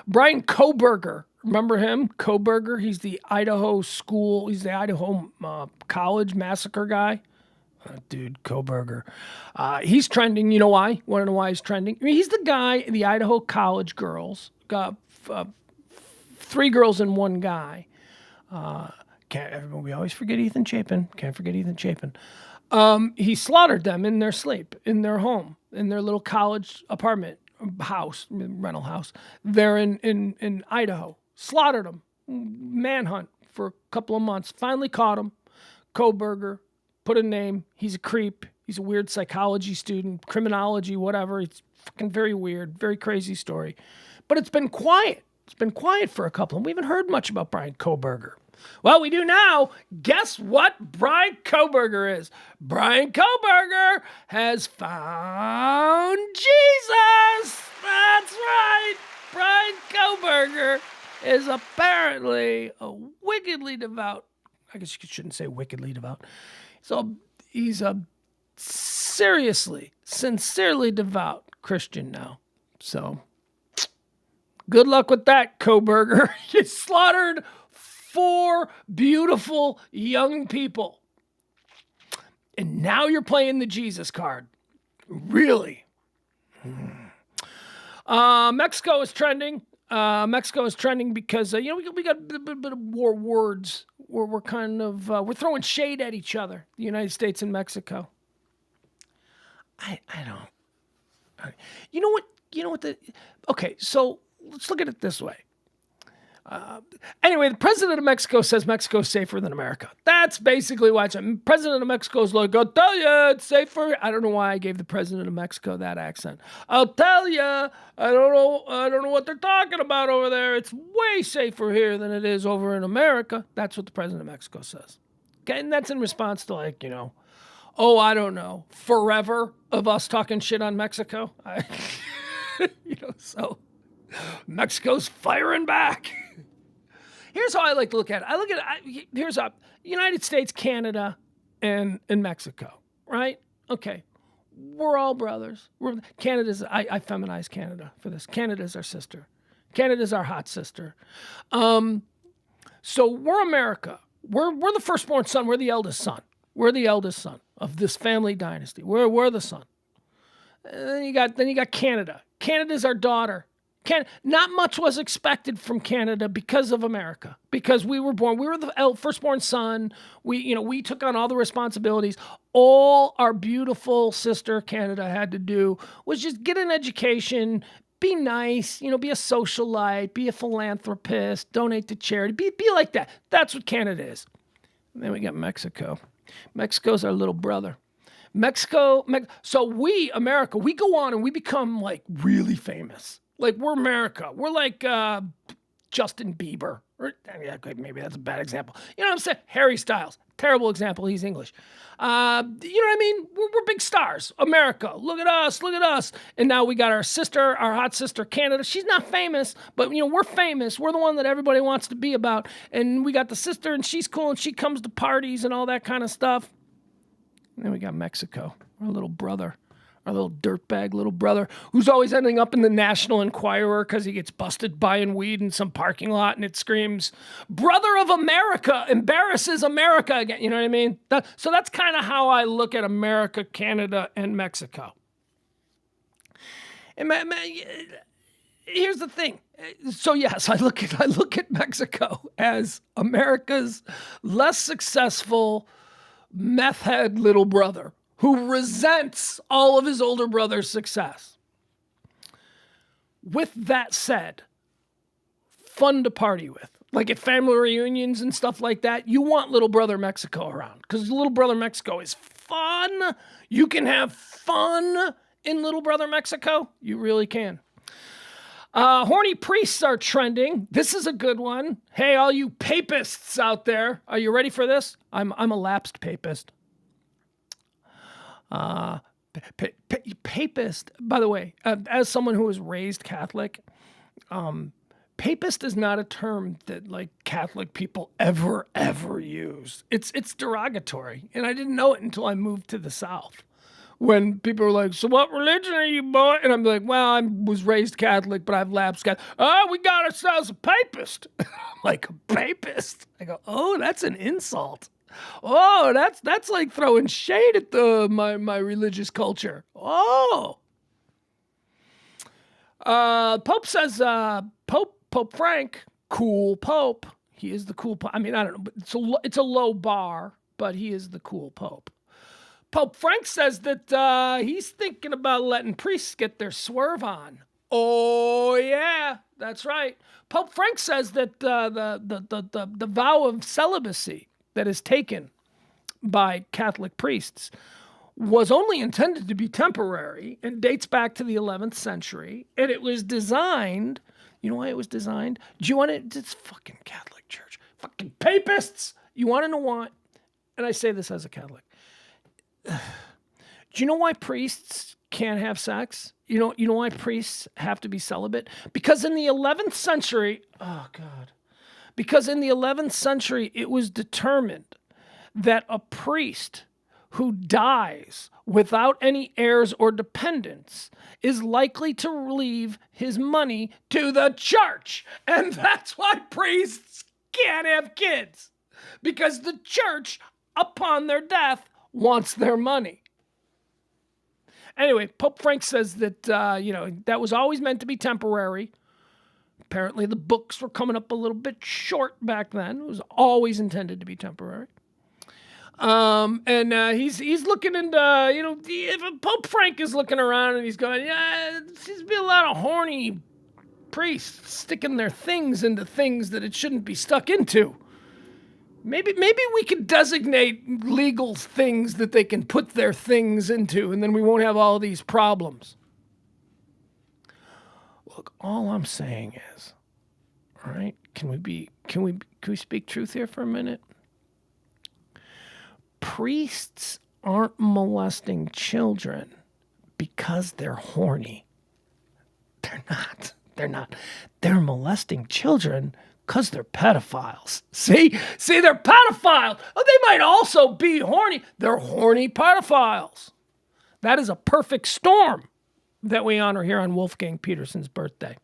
[SPEAKER 1] Brian Kohberger. Remember him? Kohberger? He's the Idaho college massacre guy. Dude, Kohberger. He's trending. You know why? Want to know why he's trending? I mean, he's the guy, the Idaho college girls. Got 3 girls and 1 guy. We always forget Ethan Chapin. Can't forget Ethan Chapin. He slaughtered them in their sleep, in their home, in their little college apartment house, rental house, there in Idaho. Slaughtered them. Manhunt for a couple of months. Finally caught him. Kohberger. Put a name. He's a creep. He's a weird psychology student, criminology, whatever. It's fucking very weird, very crazy story. But it's been quiet. It's been quiet for a couple, and we haven't heard much about Brian Kohberger. Well, we do now. Guess what Brian Kohberger is? Brian Kohberger has found Jesus. That's right. Brian Kohberger is apparently a wickedly devout. I guess you shouldn't say wickedly devout. So he's a seriously, sincerely devout Christian now. So good luck with that, Kohberger. You slaughtered 4 beautiful young people. And now you're playing the Jesus card. Really? Mexico is trending. Because, we got a bit of war words where we're kind of, we're throwing shade at each other, the United States and Mexico. I don't. Okay, so let's look at it this way. Anyway, the president of Mexico says Mexico's safer than America. That's basically why the president of Mexico's like, I'll tell you, it's safer. I don't know why I gave the president of Mexico that accent. I'll tell you, I don't know what they're talking about over there. It's way safer here than it is over in America. That's what the president of Mexico says. Okay, and that's in response to I don't know, forever of us talking shit on Mexico. So Mexico's firing back. Here's how I like to look at it. Here's United States, Canada, and Mexico, right? Okay. We're all brothers. I feminize Canada for this. Canada's our sister. Canada's our hot sister. So we're America. We're the firstborn son. We're the eldest son. We're the eldest son of this family dynasty. We're the son. And then you got Canada. Canada's our daughter. Not much was expected from Canada because of America. Because we were the firstborn son. We took on all the responsibilities. All our beautiful sister Canada had to do was just get an education, be nice, be a socialite, be a philanthropist, donate to charity, be like that. That's what Canada is. And then we got Mexico. Mexico's our little brother. So we, America, we go on and we become like really famous. Like we're America. We're like Justin Bieber. Or maybe that's a bad example. You know what I'm saying? Harry Styles. Terrible example. He's English. You know what I mean? We're big stars. America, look at us, look at us. And now we got our sister, our hot sister, Canada. She's not famous, but we're famous. We're the one that everybody wants to be about. And we got the sister, and she's cool, and she comes to parties and all that kind of stuff. And then we got Mexico, our little brother. Our little dirtbag little brother who's always ending up in the National Enquirer because he gets busted buying weed in some parking lot and it screams, "Brother of America embarrasses America again." You know what I mean? So that's kind of how I look at America, Canada, and Mexico. And here's the thing. So yes, I look at Mexico as America's less successful meth head little brother who resents all of his older brother's success. With that said, fun to party with. Like at family reunions and stuff like that, you want little brother Mexico around because little brother Mexico is fun. You can have fun in little brother Mexico. You really can. Horny priests are trending. This is a good one. Hey, all you papists out there, are you ready for this? I'm a lapsed papist. Papist, by the way, as someone who was raised Catholic, papist is not a term that like Catholic people ever use. It's derogatory, and I didn't know it until I moved to the South. When people were like, "So what religion are you, boy?" And I'm like, "Well, I was raised Catholic, but I've lapsed Catholic." "Oh, we got ourselves a papist." I'm like, "A papist?" I go, "Oh, that's an insult. Oh, that's like throwing shade at my religious culture." Oh. Pope says, Pope Frank, cool Pope. He is the cool Pope. I mean, I don't know, but it's a low bar, but he is the cool Pope. Pope Frank says that he's thinking about letting priests get their swerve on. Oh yeah, that's right. Pope Frank says that the vow of celibacy that is taken by Catholic priests was only intended to be temporary and dates back to the 11th century. And it was designed, you know why it was designed? Do you want to, it's fucking Catholic Church, fucking papists. You want to know why? And I say this as a Catholic. Do you know why priests can't have sex? You know why priests have to be celibate? Because in the 11th century, because in the 11th century, it was determined that a priest who dies without any heirs or dependents is likely to leave his money to the church. And that's why priests can't have kids. Because the church, upon their death, wants their money. Anyway, Pope Frank says that, that was always meant to be temporary. Apparently the books were coming up a little bit short back then. It was always intended to be temporary. He's looking into, if Pope Frank is looking around and he's going, yeah, there seems to be a lot of horny priests sticking their things into things that it shouldn't be stuck into. Maybe we could designate legal things that they can put their things into, and then we won't have all these problems. Look, all I'm saying is, all right, can we speak truth here for a minute? Priests aren't molesting children because they're horny. They're not. They're molesting children because they're pedophiles. See, they're pedophiles. Oh, they might also be horny. They're horny pedophiles. That is a perfect storm that we honor here on Wolfgang Petersen's birthday.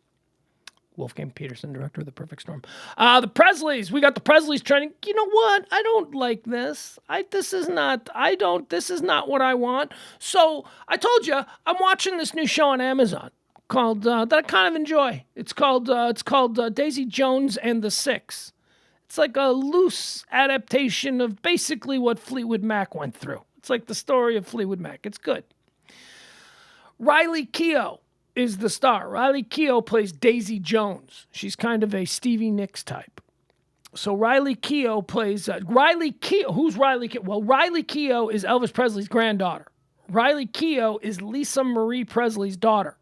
[SPEAKER 1] Wolfgang Petersen, director of The Perfect Storm. The Presleys. We got the Presleys trending. You know what? I don't like this. This is not what I want. So I told you, I'm watching this new show on Amazon called that I kind of enjoy. It's called Daisy Jones and the Six. It's like a loose adaptation of basically what Fleetwood Mac went through. It's like the story of Fleetwood Mac. It's good. Riley Keough is the star. Riley Keough plays Daisy Jones. She's kind of a Stevie Nicks type. So Riley Keough plays Riley Keough. Who's Riley Keough? Well, Riley Keough is Elvis Presley's granddaughter. Riley Keough is Lisa Marie Presley's daughter.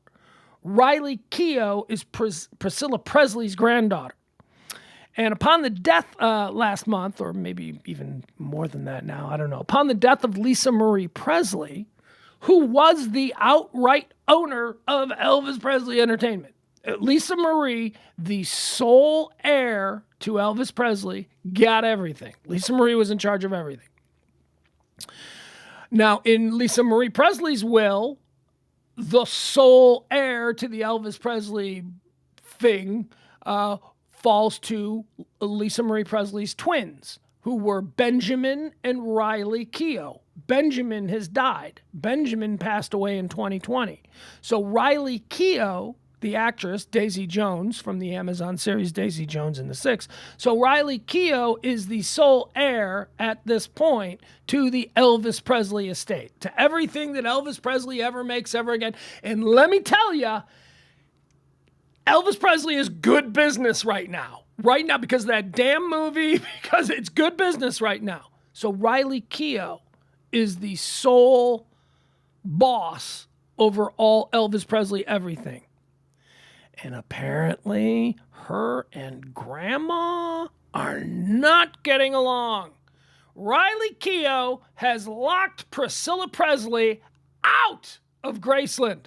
[SPEAKER 1] Riley Keough is Priscilla Presley's granddaughter. And upon the death last month, or maybe even more than that now, I don't know, upon the death of Lisa Marie Presley, who was the outright owner of Elvis Presley Entertainment. Lisa Marie, the sole heir to Elvis Presley, got everything. Lisa Marie was in charge of everything. Now, in Lisa Marie Presley's will, the sole heir to the Elvis Presley thing falls to Lisa Marie Presley's twins, who were Benjamin and Riley Keough. Benjamin has died. Benjamin passed away in 2020. So Riley Keough, the actress Daisy Jones from the Amazon series Daisy Jones and the Six. So Riley Keough is the sole heir at this point to the Elvis Presley estate, to everything that Elvis Presley ever makes ever again. And let me tell you, Elvis Presley is good business right now. Right now, because of that damn movie, because it's good business right now. So Riley Keough is the sole boss over all Elvis Presley everything. And apparently, her and Grandma are not getting along. Riley Keough has locked Priscilla Presley out of Graceland.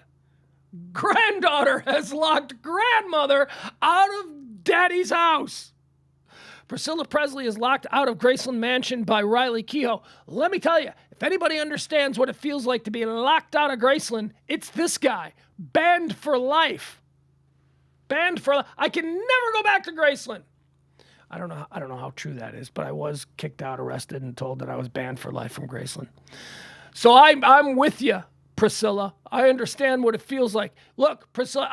[SPEAKER 1] Granddaughter has locked grandmother out of daddy's house. Priscilla Presley is locked out of Graceland Mansion by Riley Keough. Let me tell you, if anybody understands what it feels like to be locked out of Graceland, it's this guy. Banned for life. Banned for life. I can never go back to Graceland. I don't know how true that is, but I was kicked out, arrested, and told that I was banned for life from Graceland. So I'm with you, Priscilla. I understand what it feels like. Look, Priscilla,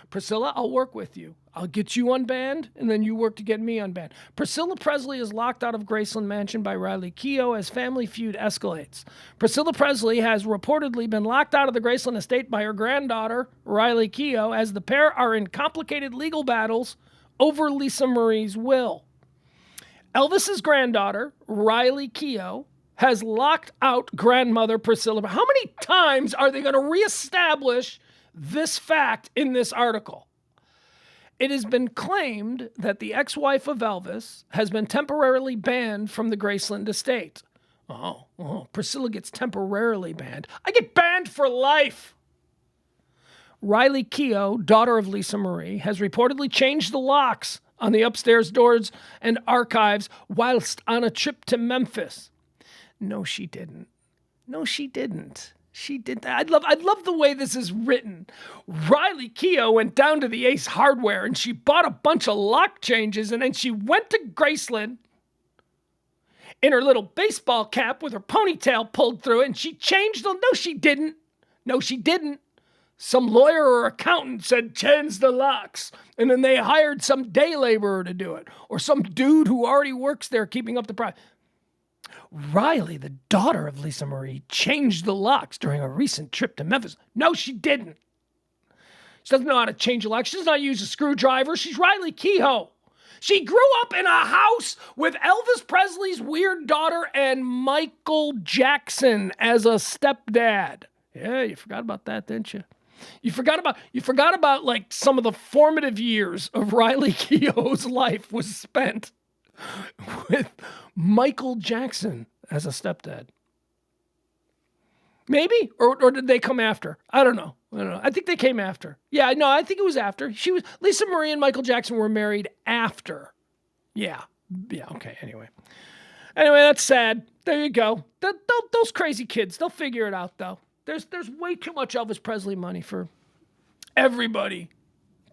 [SPEAKER 1] Priscilla, I'll work with you. I'll get you unbanned, and then you work to get me unbanned. Priscilla Presley is locked out of Graceland Mansion by Riley Keough as family feud escalates. Priscilla Presley has reportedly been locked out of the Graceland estate by her granddaughter, Riley Keough, as the pair are in complicated legal battles over Lisa Marie's will. Elvis's granddaughter, Riley Keough, has locked out grandmother Priscilla. How many times are they going to reestablish this fact in this article? It has been claimed that the ex-wife of Elvis has been temporarily banned from the Graceland estate. Oh, Priscilla gets temporarily banned. I get banned for life. Riley Keough, daughter of Lisa Marie, has reportedly changed the locks on the upstairs doors and archives whilst on a trip to Memphis. No, she didn't. She did that. I'd love the way this is written. Riley Keough went down to the Ace Hardware and she bought a bunch of lock changes, and then she went to Graceland in her little baseball cap with her ponytail pulled through it, and she changed the... No, she didn't. Some lawyer or accountant said, change the locks. And then they hired some day laborer to do it, or some dude who already works there keeping up the price. Riley, the daughter of Lisa Marie, changed the locks during a recent trip to Memphis. No, she didn't. She doesn't know how to change a lock. She does not use a screwdriver. She's Riley Keough. She grew up in a house with Elvis Presley's weird daughter and Michael Jackson as a stepdad. Yeah, you forgot about that, didn't you? You forgot about like some of the formative years of Riley Keough's life was spent with Michael Jackson as a stepdad. Maybe? Or did they come after? I don't know. I think they came after. Yeah, no, I think it was after. Lisa Marie and Michael Jackson were married after. Yeah, okay, anyway. Anyway, that's sad. There you go. Those crazy kids, they'll figure it out, though. There's way too much Elvis Presley money for everybody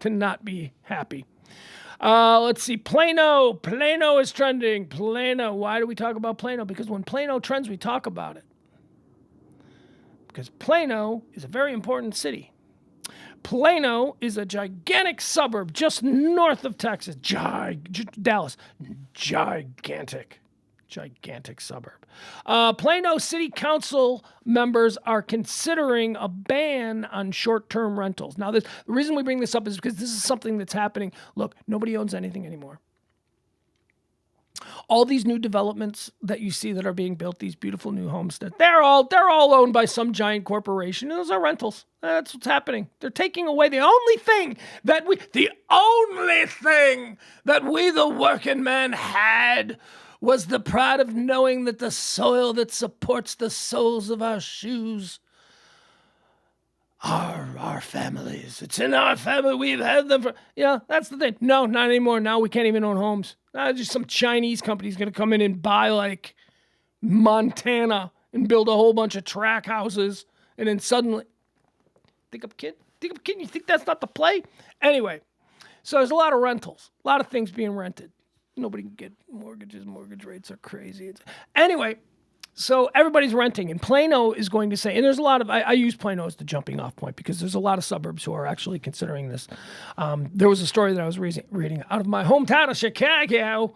[SPEAKER 1] to not be happy. Let's see. Plano is trending. Plano. Why do we talk about Plano? Because when Plano trends, we talk about it. Because Plano is a very important city. Plano is a gigantic suburb just north of Texas. Dallas. Gigantic suburb. Plano City Council members are considering a ban on short-term rentals. Now, the reason we bring this up is because this is something that's happening. Look, nobody owns anything anymore. All these new developments that you see that are being built, these beautiful new homesteads, they're all owned by some giant corporation. And those are rentals. That's what's happening. They're taking away the only thing that we, the working man, had was the pride of knowing that the soil that supports the soles of our shoes are our families. It's in our family. We've had them for, that's the thing. No, not anymore. Now we can't even own homes. Just some Chinese company's going to come in and buy like Montana and build a whole bunch of track houses. And then suddenly, think I'm kidding? You think that's not the play? Anyway, so there's a lot of rentals, a lot of things being rented. Nobody can get mortgages. Mortgage rates are crazy. Anyway, so everybody's renting, and Plano is going to say, and there's a lot of, I use Plano as the jumping off point because there's a lot of suburbs who are actually considering this. There was a story that I was reading out of my hometown of Chicago,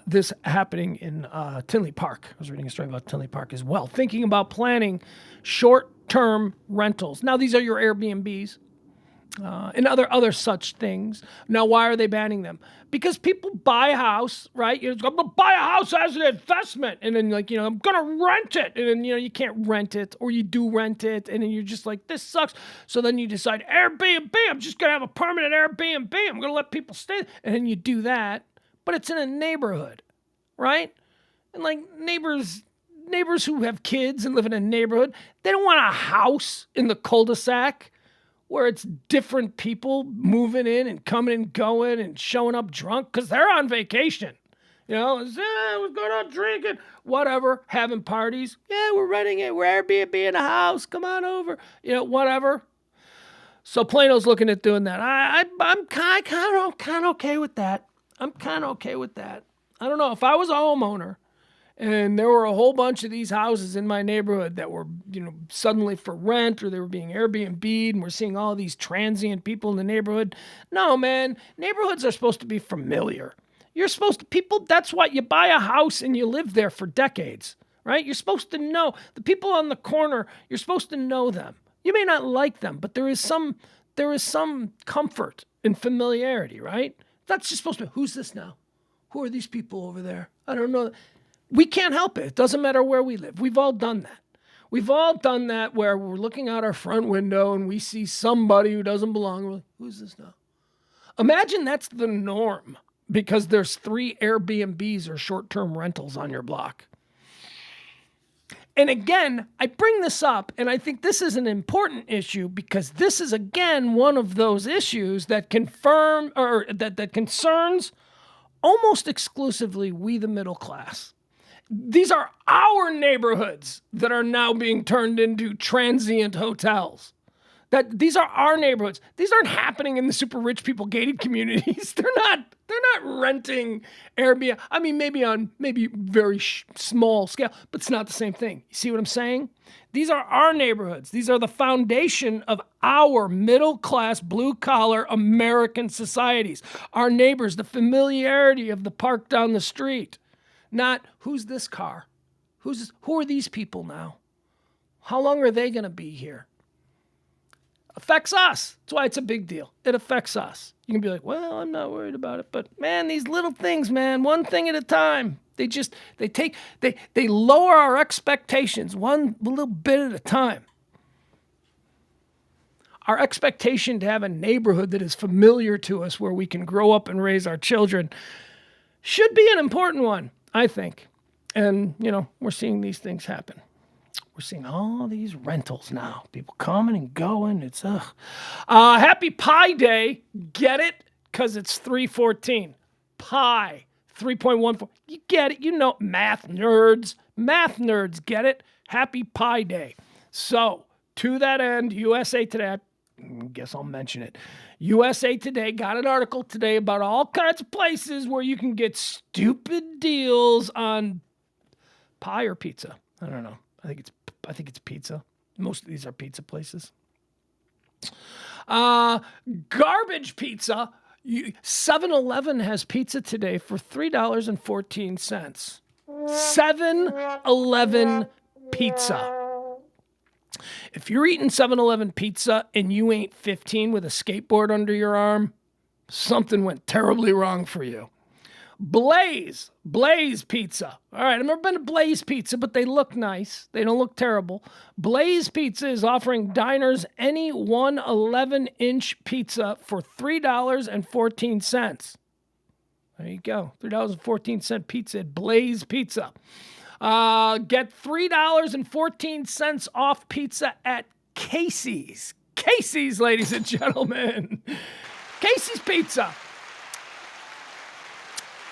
[SPEAKER 1] this happening in Tinley Park. I was reading a story about Tinley Park as well, thinking about planning short-term rentals. Now, these are your Airbnbs. And other such things. Now, why are they banning them? Because people buy a house, right? I'm going to buy a house as an investment. And then, I'm going to rent it. And then, you can't rent it, or you do rent it. And then you're just like, this sucks. So then you decide, Airbnb, I'm just going to have a permanent Airbnb. I'm going to let people stay. And then you do that. But it's in a neighborhood, right? And neighbors who have kids and live in a neighborhood, they don't want a house in the cul-de-sac where it's different people moving in and coming and going and showing up drunk because they're on vacation. We're going out drinking, whatever, having parties. Yeah, we're renting it. We're Airbnb in a house. Come on over. Whatever. So Plano's looking at doing that. I'm kind of okay with that. I'm kind of okay with that. I don't know. If I was a homeowner and there were a whole bunch of these houses in my neighborhood that were, suddenly for rent, or they were being Airbnb'd, and we're seeing all these transient people in the neighborhood. No, man, neighborhoods are supposed to be familiar. You're supposed to, that's why you buy a house and you live there for decades, right? You're supposed to know the people on the corner. You're supposed to know them. You may not like them, but there is some comfort and familiarity, right? That's just supposed to be, who's this now? Who are these people over there? I don't know. We can't help it. It doesn't matter where we live. We've all done that. We've all done that where we're looking out our front window and we see somebody who doesn't belong. We're like, who's this now? Imagine that's the norm because there's 3 Airbnbs or short-term rentals on your block. And again, I bring this up, and I think this is an important issue because this is, again, one of those issues that that concerns almost exclusively we, the middle class. These are our neighborhoods that are now being turned into transient hotels. These are our neighborhoods. These aren't happening in the super rich people gated communities. They're not renting Airbnb. I mean, maybe on very small scale, but it's not the same thing. You see what I'm saying? These are our neighborhoods. These are the foundation of our middle class, blue collar American societies. Our neighbors, the familiarity of the park down the street. Not who's this car? Who are these people now? How long are they going to be here? Affects us. That's why it's a big deal. It affects us. You can be like, well, I'm not worried about it. But man, these little things, man, one thing at a time. They lower our expectations one little bit at a time. Our expectation to have a neighborhood that is familiar to us where we can grow up and raise our children should be an important one, I think. And, we're seeing these things happen. We're seeing all these rentals now. People coming and going. It's, Happy Pi Day. Get it? Because it's 314. Pi. 3.14. You get it. Math nerds. Math nerds get it. Happy Pi Day. So, to that end, USA Today, I guess I'll mention it. USA Today got an article today about all kinds of places where you can get stupid deals on pie or pizza. I don't know. I think it's pizza. Most of these are pizza places. Garbage pizza. 7-Eleven has pizza today for $3.14. 7-Eleven pizza. If you're eating 7-Eleven pizza and you ain't 15 with a skateboard under your arm, something went terribly wrong for you. Blaze Pizza. All right, I've never been to Blaze Pizza, but they look nice. They don't look terrible. Blaze Pizza is offering diners any one 11-inch pizza for $3.14. There you go, $3.14 pizza at Blaze Pizza. Get $3.14 off pizza at Casey's. Casey's, ladies and gentlemen. Casey's Pizza.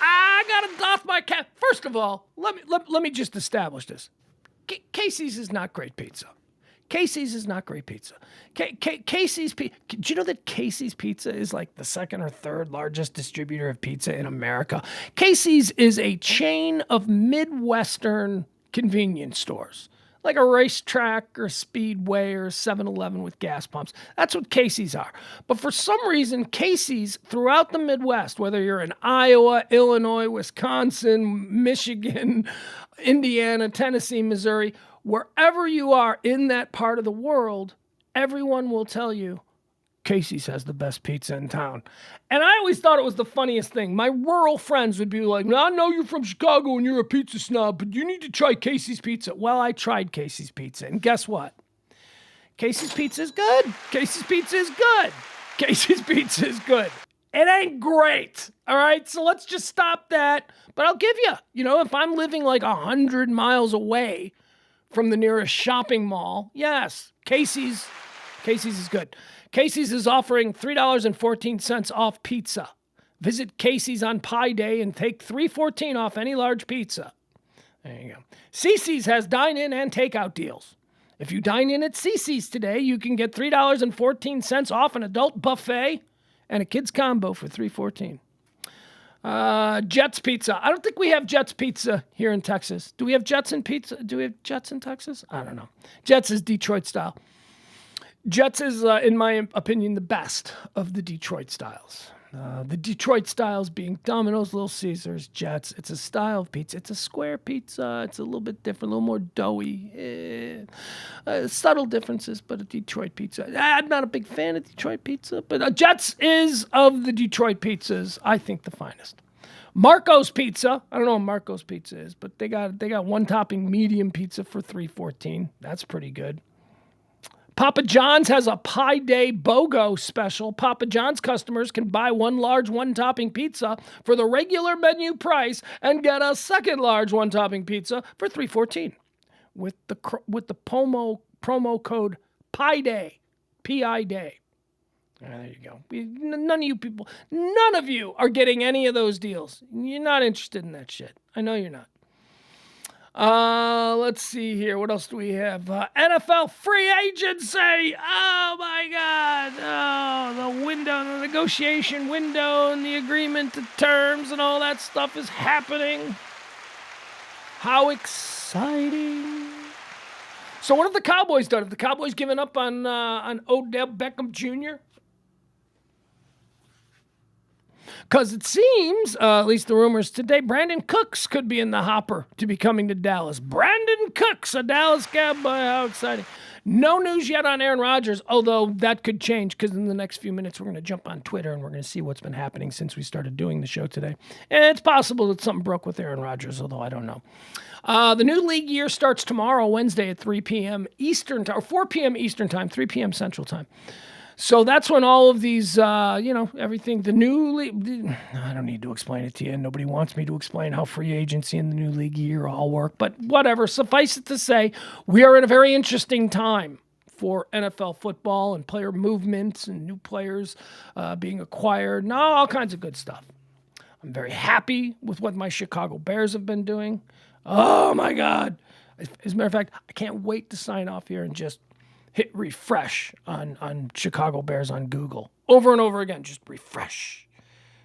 [SPEAKER 1] I gotta doff my cap. First of all, let me just establish this. Casey's is not great pizza. Casey's is not great pizza. Casey's Pizza. Do you know that Casey's Pizza is like the second or third largest distributor of pizza in America? Casey's is a chain of Midwestern convenience stores, like a racetrack or Speedway or 7-Eleven with gas pumps. That's what Casey's are. But for some reason, Casey's throughout the Midwest, whether you're in Iowa, Illinois, Wisconsin, Michigan, Indiana, Tennessee, Missouri, wherever you are in that part of the world, everyone will tell you Casey's has the best pizza in town. And I always thought it was the funniest thing. My rural friends would be like, I know you're from Chicago and you're a pizza snob, but you need to try Casey's Pizza. Well, I tried Casey's Pizza, and guess what? Casey's Pizza is good. Casey's Pizza is good. Casey's Pizza is good. It ain't great, all right? So let's just stop that. But I'll give you, if I'm living like 100 miles away from the nearest shopping mall, yes, Casey's is good. Casey's is offering $3.14 off pizza. Visit Casey's on Pi Day and take $3.14 off any large pizza. There you go. CiCi's has dine-in and takeout deals. If you dine in at CiCi's today, you can get $3.14 off an adult buffet and a kids combo for $3.14. Jets Pizza. I don't think we have Jets Pizza here in Texas. Do we have Jets in pizza? Do we have Jets in Texas? I don't know. Jets is Detroit style. Jets is, in my opinion, the best of the Detroit styles. The Detroit styles being Domino's, Little Caesars, Jets. It's a style of pizza. It's a square pizza. It's a little bit different, a little more doughy. Subtle differences, but a Detroit pizza. I'm not a big fan of Detroit pizza, but Jets is, of the Detroit pizzas, I think the finest. Marco's Pizza. I don't know what Marco's Pizza is, but they got one topping medium pizza for $3.14. That's pretty good. Papa John's has a Pi Day BOGO special. Papa John's customers can buy one large one-topping pizza for the regular menu price and get a second large one-topping pizza for $3.14 with the promo code Pi Day, P-I Day. There you go. None of you are getting any of those deals. You're not interested in that shit. I know you're not. Let's see here. What else do we have? NFL free agency. Oh my God. Oh, the window, the negotiation window and the agreement to terms and all that stuff is happening. How exciting. So what have the Cowboys done? Have the Cowboys given up on Odell Beckham Jr.? Because it seems, at least the rumors today, Brandon Cooks could be in the hopper to be coming to Dallas. Brandon Cooks, a Dallas Cowboy. How exciting. No news yet on Aaron Rodgers, although that could change because in the next few minutes we're going to jump on Twitter and we're going to see what's been happening since we started doing the show today. And it's possible that something broke with Aaron Rodgers, although I don't know. The new league year starts tomorrow, Wednesday at 3 p.m. Eastern time, or 4 p.m. Eastern time, 3 p.m. Central time. So that's when all of these, everything, the new league, I don't need to explain it to you. Nobody wants me to explain how free agency and the new league year all work, but whatever. Suffice it to say, we are in a very interesting time for NFL football and player movements and new players being acquired and all kinds of good stuff. I'm very happy with what my Chicago Bears have been doing. Oh, my God. As a matter of fact, I can't wait to sign off here and just hit refresh on Chicago Bears on Google. Over and over again, just refresh.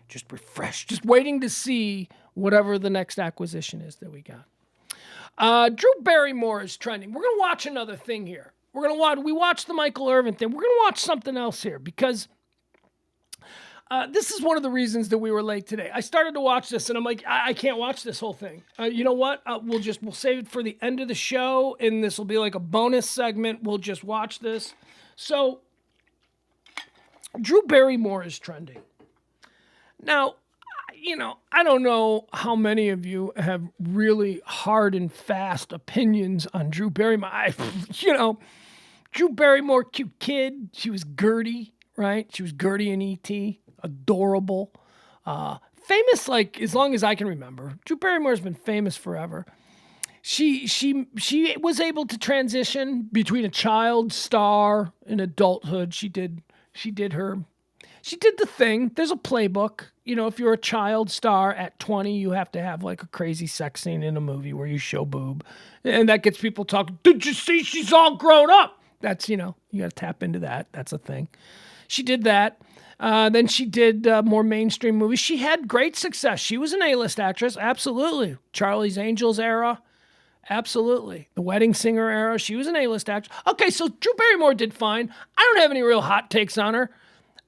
[SPEAKER 1] Just waiting to see whatever the next acquisition is that we got. Drew Barrymore is trending. We're going to watch another thing here. We watched the Michael Irvin thing. We're going to watch something else here because this is one of the reasons that we were late today. I started to watch this, and I'm like, I can't watch this whole thing. You know what? We'll save it for the end of the show, and this will be like a bonus segment. We'll just watch this. So, Drew Barrymore is trending. Now, I don't know how many of you have really hard and fast opinions on Drew Barrymore. Drew Barrymore, cute kid. She was Gertie, right? She was Gertie in E.T., adorable. Famous, like, as long as I can remember. Drew Barrymore's been famous forever. She was able to transition between a child star and adulthood. She did the thing. There's a playbook. If you're a child star at 20, you have to have like a crazy sex scene in a movie where you show boob. And that gets people talking. Did you see she's all grown up? That's, you got to tap into that. That's a thing. She did that. Then she did more mainstream movies. She had great success. She was an A-list actress. Absolutely. Charlie's Angels era. Absolutely. The Wedding Singer era. She was an A-list actress. Okay, so Drew Barrymore did fine. I don't have any real hot takes on her.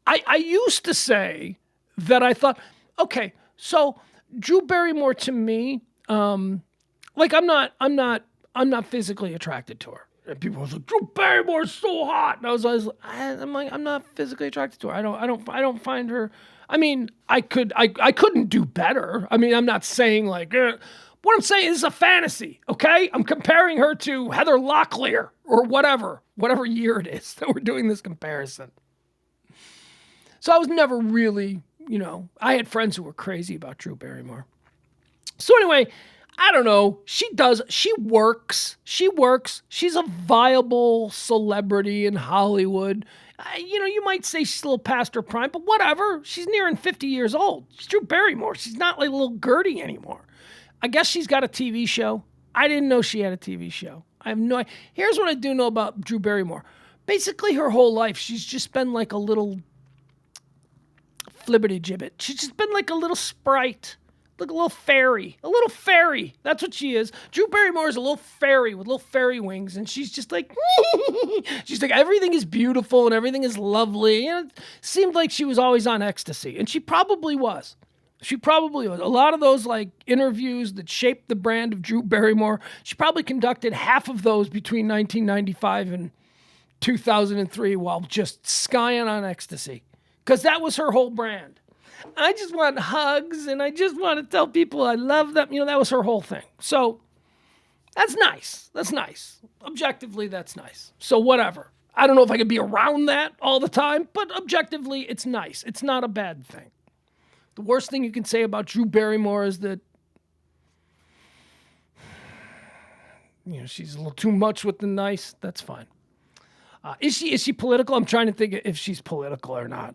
[SPEAKER 1] I used to say that I thought, okay, so Drew Barrymore to me, like I'm not physically attracted to her. And people were like, Drew Barrymore's so hot. And I'm like, I'm not physically attracted to her. I don't find her. I mean, I couldn't do better. I mean, I'm not saying like, what I'm saying is a fantasy. Okay, I'm comparing her to Heather Locklear or whatever year it is that we're doing this comparison. So I was never really, I had friends who were crazy about Drew Barrymore. So anyway, I don't know. She works. She's a viable celebrity in Hollywood. You might say she's a little past her prime, but whatever. She's nearing 50 years old. She's Drew Barrymore. She's not like little Gertie anymore. I guess she's got a TV show. I didn't know she had a TV show. I have no idea. Here's what I do know about Drew Barrymore. Basically, her whole life, she's just been like a little flibberty-gibbet. She's just been like a little sprite. Like a little fairy. A little fairy. That's what she is. Drew Barrymore is a little fairy with little fairy wings, and she's just like, she's like, everything is beautiful and everything is lovely. It seemed like she was always on ecstasy, and she probably was. A lot of those like interviews that shaped the brand of Drew Barrymore, she probably conducted half of those between 1995 and 2003 while just skying on ecstasy. Because that was her whole brand. I just want hugs and I just want to tell people I love them. That was her whole thing. So that's nice. Objectively, that's nice. So whatever. I don't know if I could be around that all the time, but objectively, it's nice. It's not a bad thing. The worst thing you can say about Drew Barrymore is that, she's a little too much with the nice. That's fine. Is she political? I'm trying to think if she's political or not.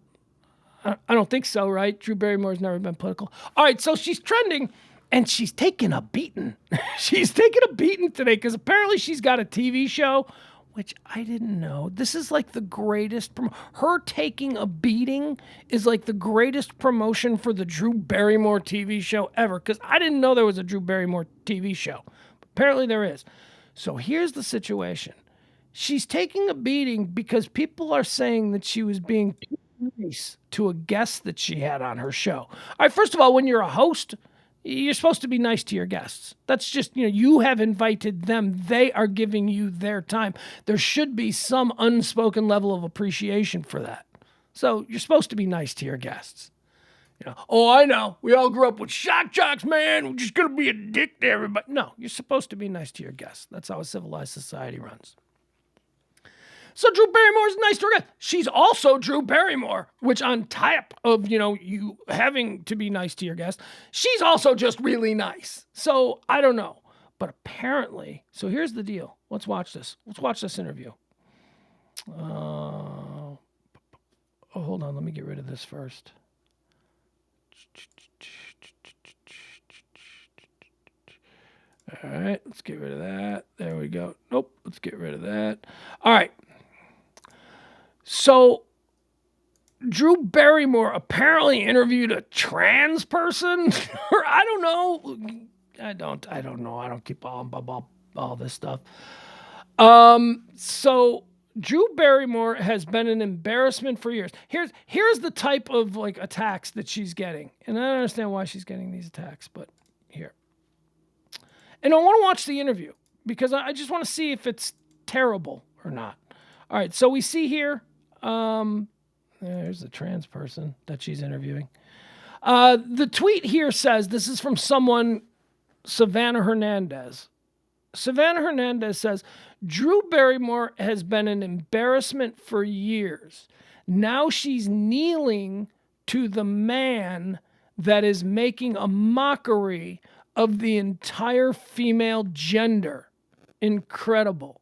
[SPEAKER 1] I don't think so, right? Drew Barrymore's never been political. All right, so she's trending, and she's taking a beating. She's taking a beating today because apparently she's got a TV show, which I didn't know. This is like the greatest. Her taking a beating is like the greatest promotion for the Drew Barrymore TV show ever because I didn't know there was a Drew Barrymore TV show. Apparently there is. So here's the situation. She's taking a beating because people are saying that she was being too nice to a guest that she had on her show. All right, first of all, when you're a host, you're supposed to be nice to your guests. That's just, you have invited them. They are giving you their time. There should be some unspoken level of appreciation for that. So you're supposed to be nice to your guests. Oh, I know. We all grew up with shock jocks, man. We're just going to be a dick to everybody. No, you're supposed to be nice to your guests. That's how a civilized society runs. So Drew Barrymore is nice to her guests. She's also Drew Barrymore, which on top of, you having to be nice to your guests, she's also just really nice. So I don't know. But apparently, so here's the deal. Let's watch this. Let's watch this interview. Hold on. Let me get rid of this first. All right. Let's get rid of that. There we go. Nope. Let's get rid of that. All right. So, Drew Barrymore apparently interviewed a trans person, or I don't know. I don't know. I don't keep all this stuff. So Drew Barrymore has been an embarrassment for years. Here's the type of like attacks that she's getting, and I don't understand why she's getting these attacks, but here. And I want to watch the interview because I just want to see if it's terrible or not. All right, so we see here. There's the trans person that she's interviewing. The tweet here says, this is from someone, Savannah Hernandez. Savannah Hernandez says, Drew Barrymore has been an embarrassment for years. Now she's kneeling to the man that is making a mockery of the entire female gender. Incredible.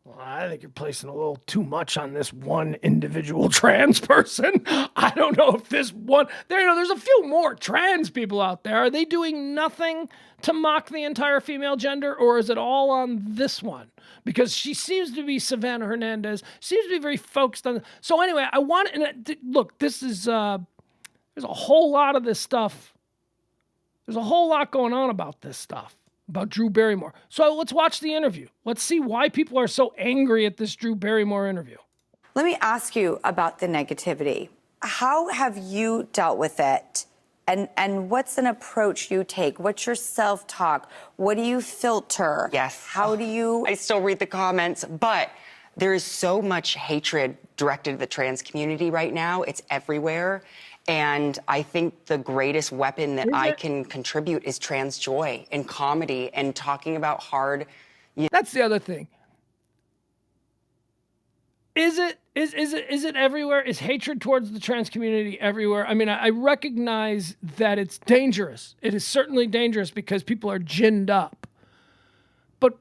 [SPEAKER 1] Well, I think you're placing a little too much on this one individual trans person. I don't know if this one, there's a few more trans people out there. Are they doing nothing to mock the entire female gender, or is it all on this one? Because she seems to be, Savannah Hernandez, seems to be very focused on. So anyway, look, this is, there's a whole lot of this stuff. There's a whole lot going on about this stuff, about Drew Barrymore. So let's watch the interview. Let's see why people are so angry at this Drew Barrymore interview.
[SPEAKER 4] Let me ask you about the negativity. How have you dealt with it? And what's an approach you take? What's your self-talk? What do you filter?
[SPEAKER 5] Yes.
[SPEAKER 4] How do you...
[SPEAKER 5] I still read the comments, but there is so much hatred directed at the trans community right now. It's everywhere. And I think the greatest weapon that I can contribute is trans joy and comedy and talking about hard.
[SPEAKER 1] That's the other thing. Is it everywhere? Is hatred towards the trans community everywhere? I mean, I recognize that it's dangerous. It is certainly dangerous because people are ginned up. But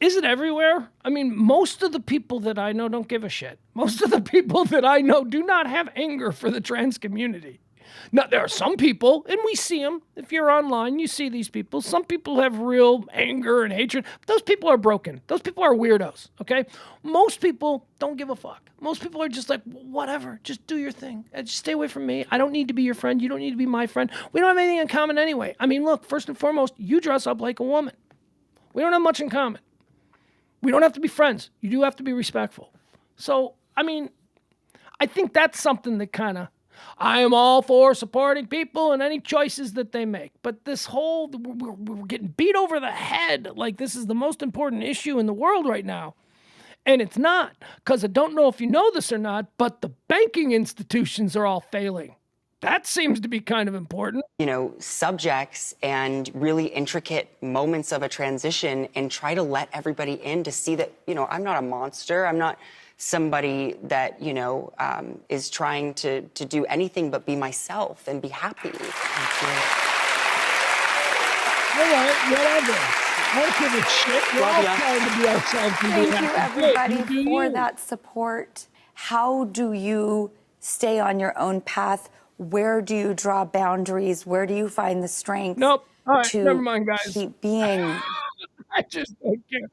[SPEAKER 1] is it everywhere? I mean, most of the people that I know don't give a shit. Most of the people that I know do not have anger for the trans community. Now, there are some people, and we see them. If you're online, you see these people. Some people have real anger and hatred. But those people are broken. Those people are weirdos, okay? Most people don't give a fuck. Most people are just like, whatever, just do your thing. Just stay away from me. I don't need to be your friend. You don't need to be my friend. We don't have anything in common anyway. I mean, look, first and foremost, you dress up like a woman. We don't have much in common. We don't have to be friends. You do have to be respectful. So, I mean, I think that's something that kind of, I am all for supporting people and any choices that they make. But this whole, we're getting beat over the head like this is the most important issue in the world right now. And it's not, because I don't know if you know this or not, but the banking institutions are all failing. That seems to be kind of important.
[SPEAKER 5] Subjects and really intricate moments of a transition and try to let everybody in to see that, I'm not a monster. I'm not somebody that, is trying to do anything but be myself and be happy.
[SPEAKER 1] All right, whatever. I don't give a shit. We're all trying to be ourselves.
[SPEAKER 4] Thank you, everybody, for that support. How do you stay on your own path? Where do you draw boundaries? Where do you find the strength?
[SPEAKER 1] Nope. All right,
[SPEAKER 4] to
[SPEAKER 1] never mind, guys.
[SPEAKER 4] keep being?
[SPEAKER 1] I just don't care.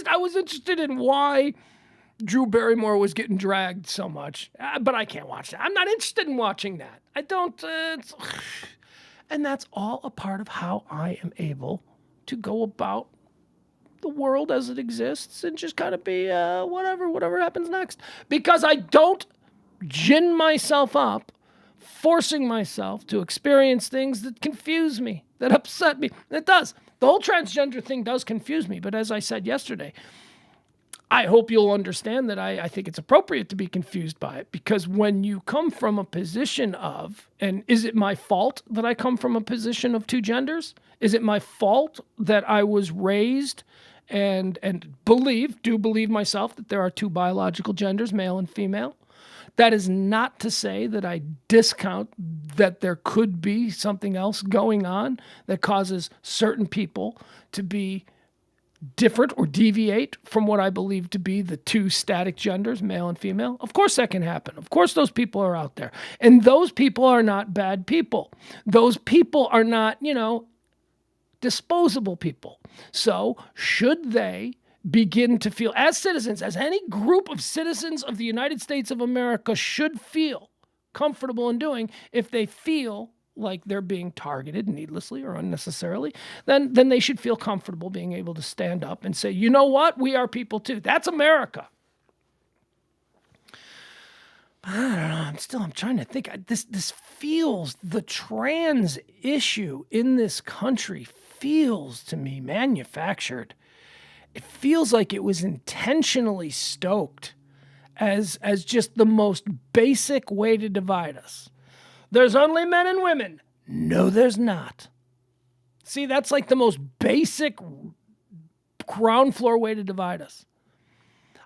[SPEAKER 1] I was interested in why Drew Barrymore was getting dragged so much, but I can't watch that. I'm not interested in watching that. I don't. And that's all a part of how I am able to go about the world as it exists and just kind of be whatever happens next. Because I don't gin myself up, forcing myself to experience things that confuse me, that upset me. It does. The whole transgender thing does confuse me. But as I said yesterday, I hope you'll understand that I think it's appropriate to be confused by it, because when you come from a position of, and is it my fault that I come from a position of two genders? Is it my fault that I was raised and do believe myself that there are two biological genders, male and female? That is not to say that I discount that there could be something else going on that causes certain people to be different or deviate from what I believe to be the two static genders, male and female. Of course that can happen. Of course those people are out there. And those people are not bad people. Those people are not, disposable people. So should they begin to feel, as citizens, as any group of citizens of the United States of America should feel comfortable in doing, if they feel like they're being targeted needlessly or unnecessarily, then they should feel comfortable being able to stand up and say, you know what, we are people too. That's America. I don't know. I'm trying to think. This feels, the trans issue in this country feels to me manufactured. It feels like it was intentionally stoked as just the most basic way to divide us. There's only men and women. No, there's not. See, that's like the most basic ground floor way to divide us.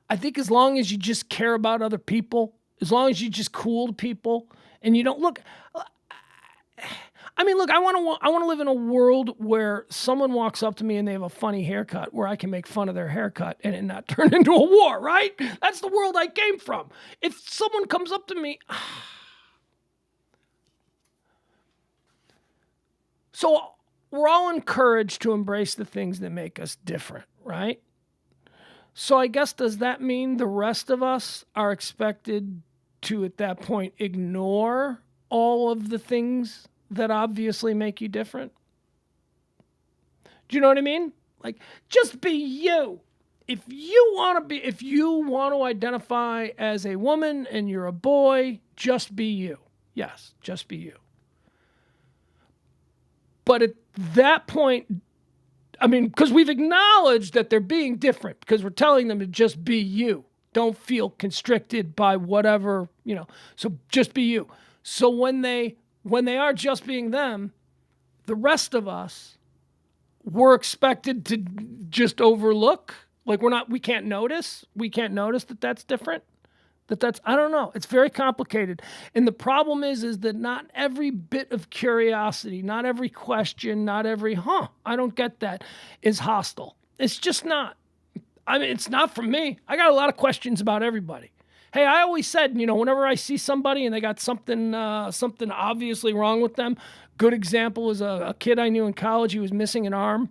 [SPEAKER 1] I think as long as you just care about other people, as long as you just cool to people, and you don't look. I mean, look, I want to live in a world where someone walks up to me and they have a funny haircut, where I can make fun of their haircut and it not turn into a war, right? That's the world I came from. If someone comes up to me, so we're all encouraged to embrace the things that make us different, right? So I guess, does that mean the rest of us are expected to, at that point, ignore all of the things that obviously make you different? Do you know what I mean? Like, just be you. If you want to identify as a woman and you're a boy, just be you. Yes, just be you. But at that point, I mean, because we've acknowledged that they're being different, because we're telling them to just be you. Don't feel constricted by whatever, so just be you. So when they are just being them, the rest of us, we're expected to just overlook. Like, we can't notice that that's different. I don't know. It's very complicated. And the problem is that not every bit of curiosity, not every question, not every, I don't get that, is hostile. It's just not. I mean, it's not from me. I got a lot of questions about everybody. Hey, I always said, whenever I see somebody and they got something obviously wrong with them, good example is a kid I knew in college. He was missing an arm.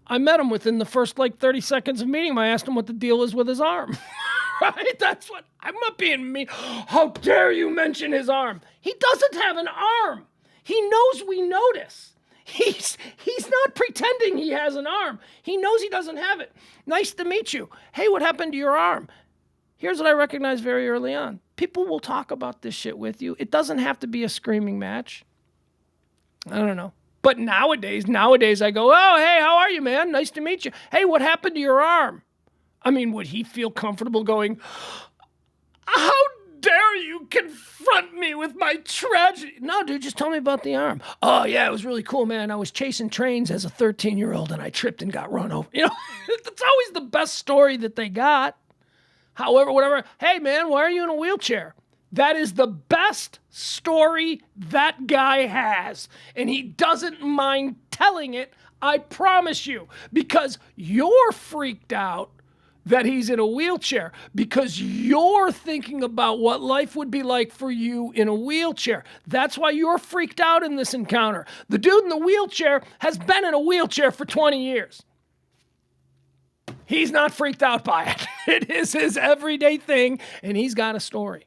[SPEAKER 1] I met him within the first 30 seconds of meeting him. I asked him what the deal is with his arm. Right? I'm not being mean. How dare you mention his arm? He doesn't have an arm. He knows we notice. He's not pretending he has an arm. He knows he doesn't have it. Nice to meet you. Hey, what happened to your arm? Here's what I recognized very early on. People will talk about this shit with you. It doesn't have to be a screaming match. I don't know. But nowadays I go, oh, hey, how are you, man? Nice to meet you. Hey, what happened to your arm? I mean, would he feel comfortable going, how dare you confront me with my tragedy? No, dude, just tell me about the arm. Oh, yeah, it was really cool, man. I was chasing trains as a 13-year-old and I tripped and got run over. That's always the best story that they got. However, whatever. Hey, man, why are you in a wheelchair? That is the best story that guy has. And he doesn't mind telling it, I promise you, because you're freaked out that he's in a wheelchair, because you're thinking about what life would be like for you in a wheelchair. That's why you're freaked out in this encounter. The dude in the wheelchair has been in a wheelchair for 20 years. He's not freaked out by it. It is his everyday thing, and he's got a story.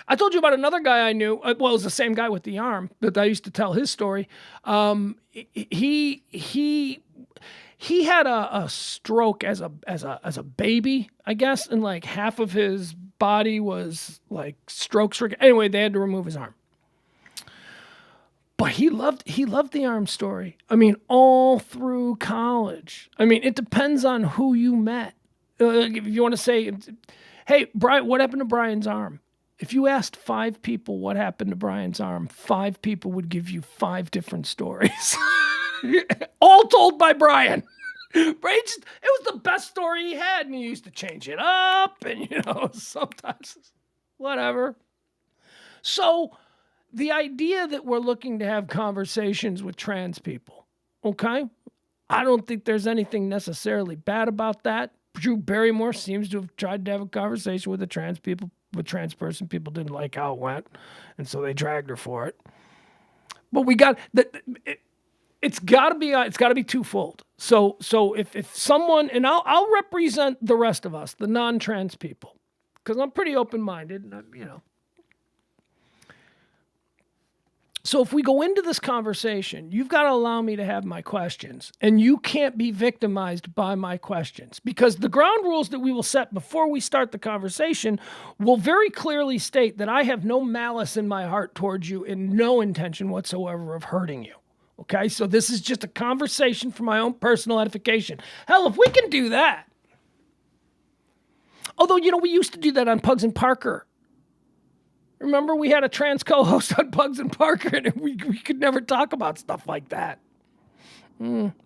[SPEAKER 1] I told you about another guy I knew. Well, it was the same guy with the arm that I used to tell his story. He had a stroke as a baby, I guess, and like half of his body was like stroke stricken. Anyway, they had to remove his arm. But he loved the arm story. I mean, all through college. I mean, it depends on who you met. If you want to say, hey, Brian, what happened to Brian's arm? If you asked 5 people what happened to Brian's arm, 5 people would give you 5 different stories. All told by Brian. It was the best story he had, and he used to change it up, and, sometimes whatever. So the idea that we're looking to have conversations with trans people, okay? I don't think there's anything necessarily bad about that. Drew Barrymore seems to have tried to have a conversation with trans person. People didn't like how it went, and so they dragged her for it. But we got that. It's got to be twofold. So if someone, and I'll represent the rest of us, the non-trans people, because I'm pretty open-minded, and So if we go into this conversation, you've got to allow me to have my questions, and you can't be victimized by my questions, because the ground rules that we will set before we start the conversation will very clearly state that I have no malice in my heart towards you and no intention whatsoever of hurting you. Okay, so this is just a conversation for my own personal edification. Hell, if we can do that. Although, we used to do that on Pugs and Parker. Remember, we had a trans co-host on Pugs and Parker, and we could never talk about stuff like that.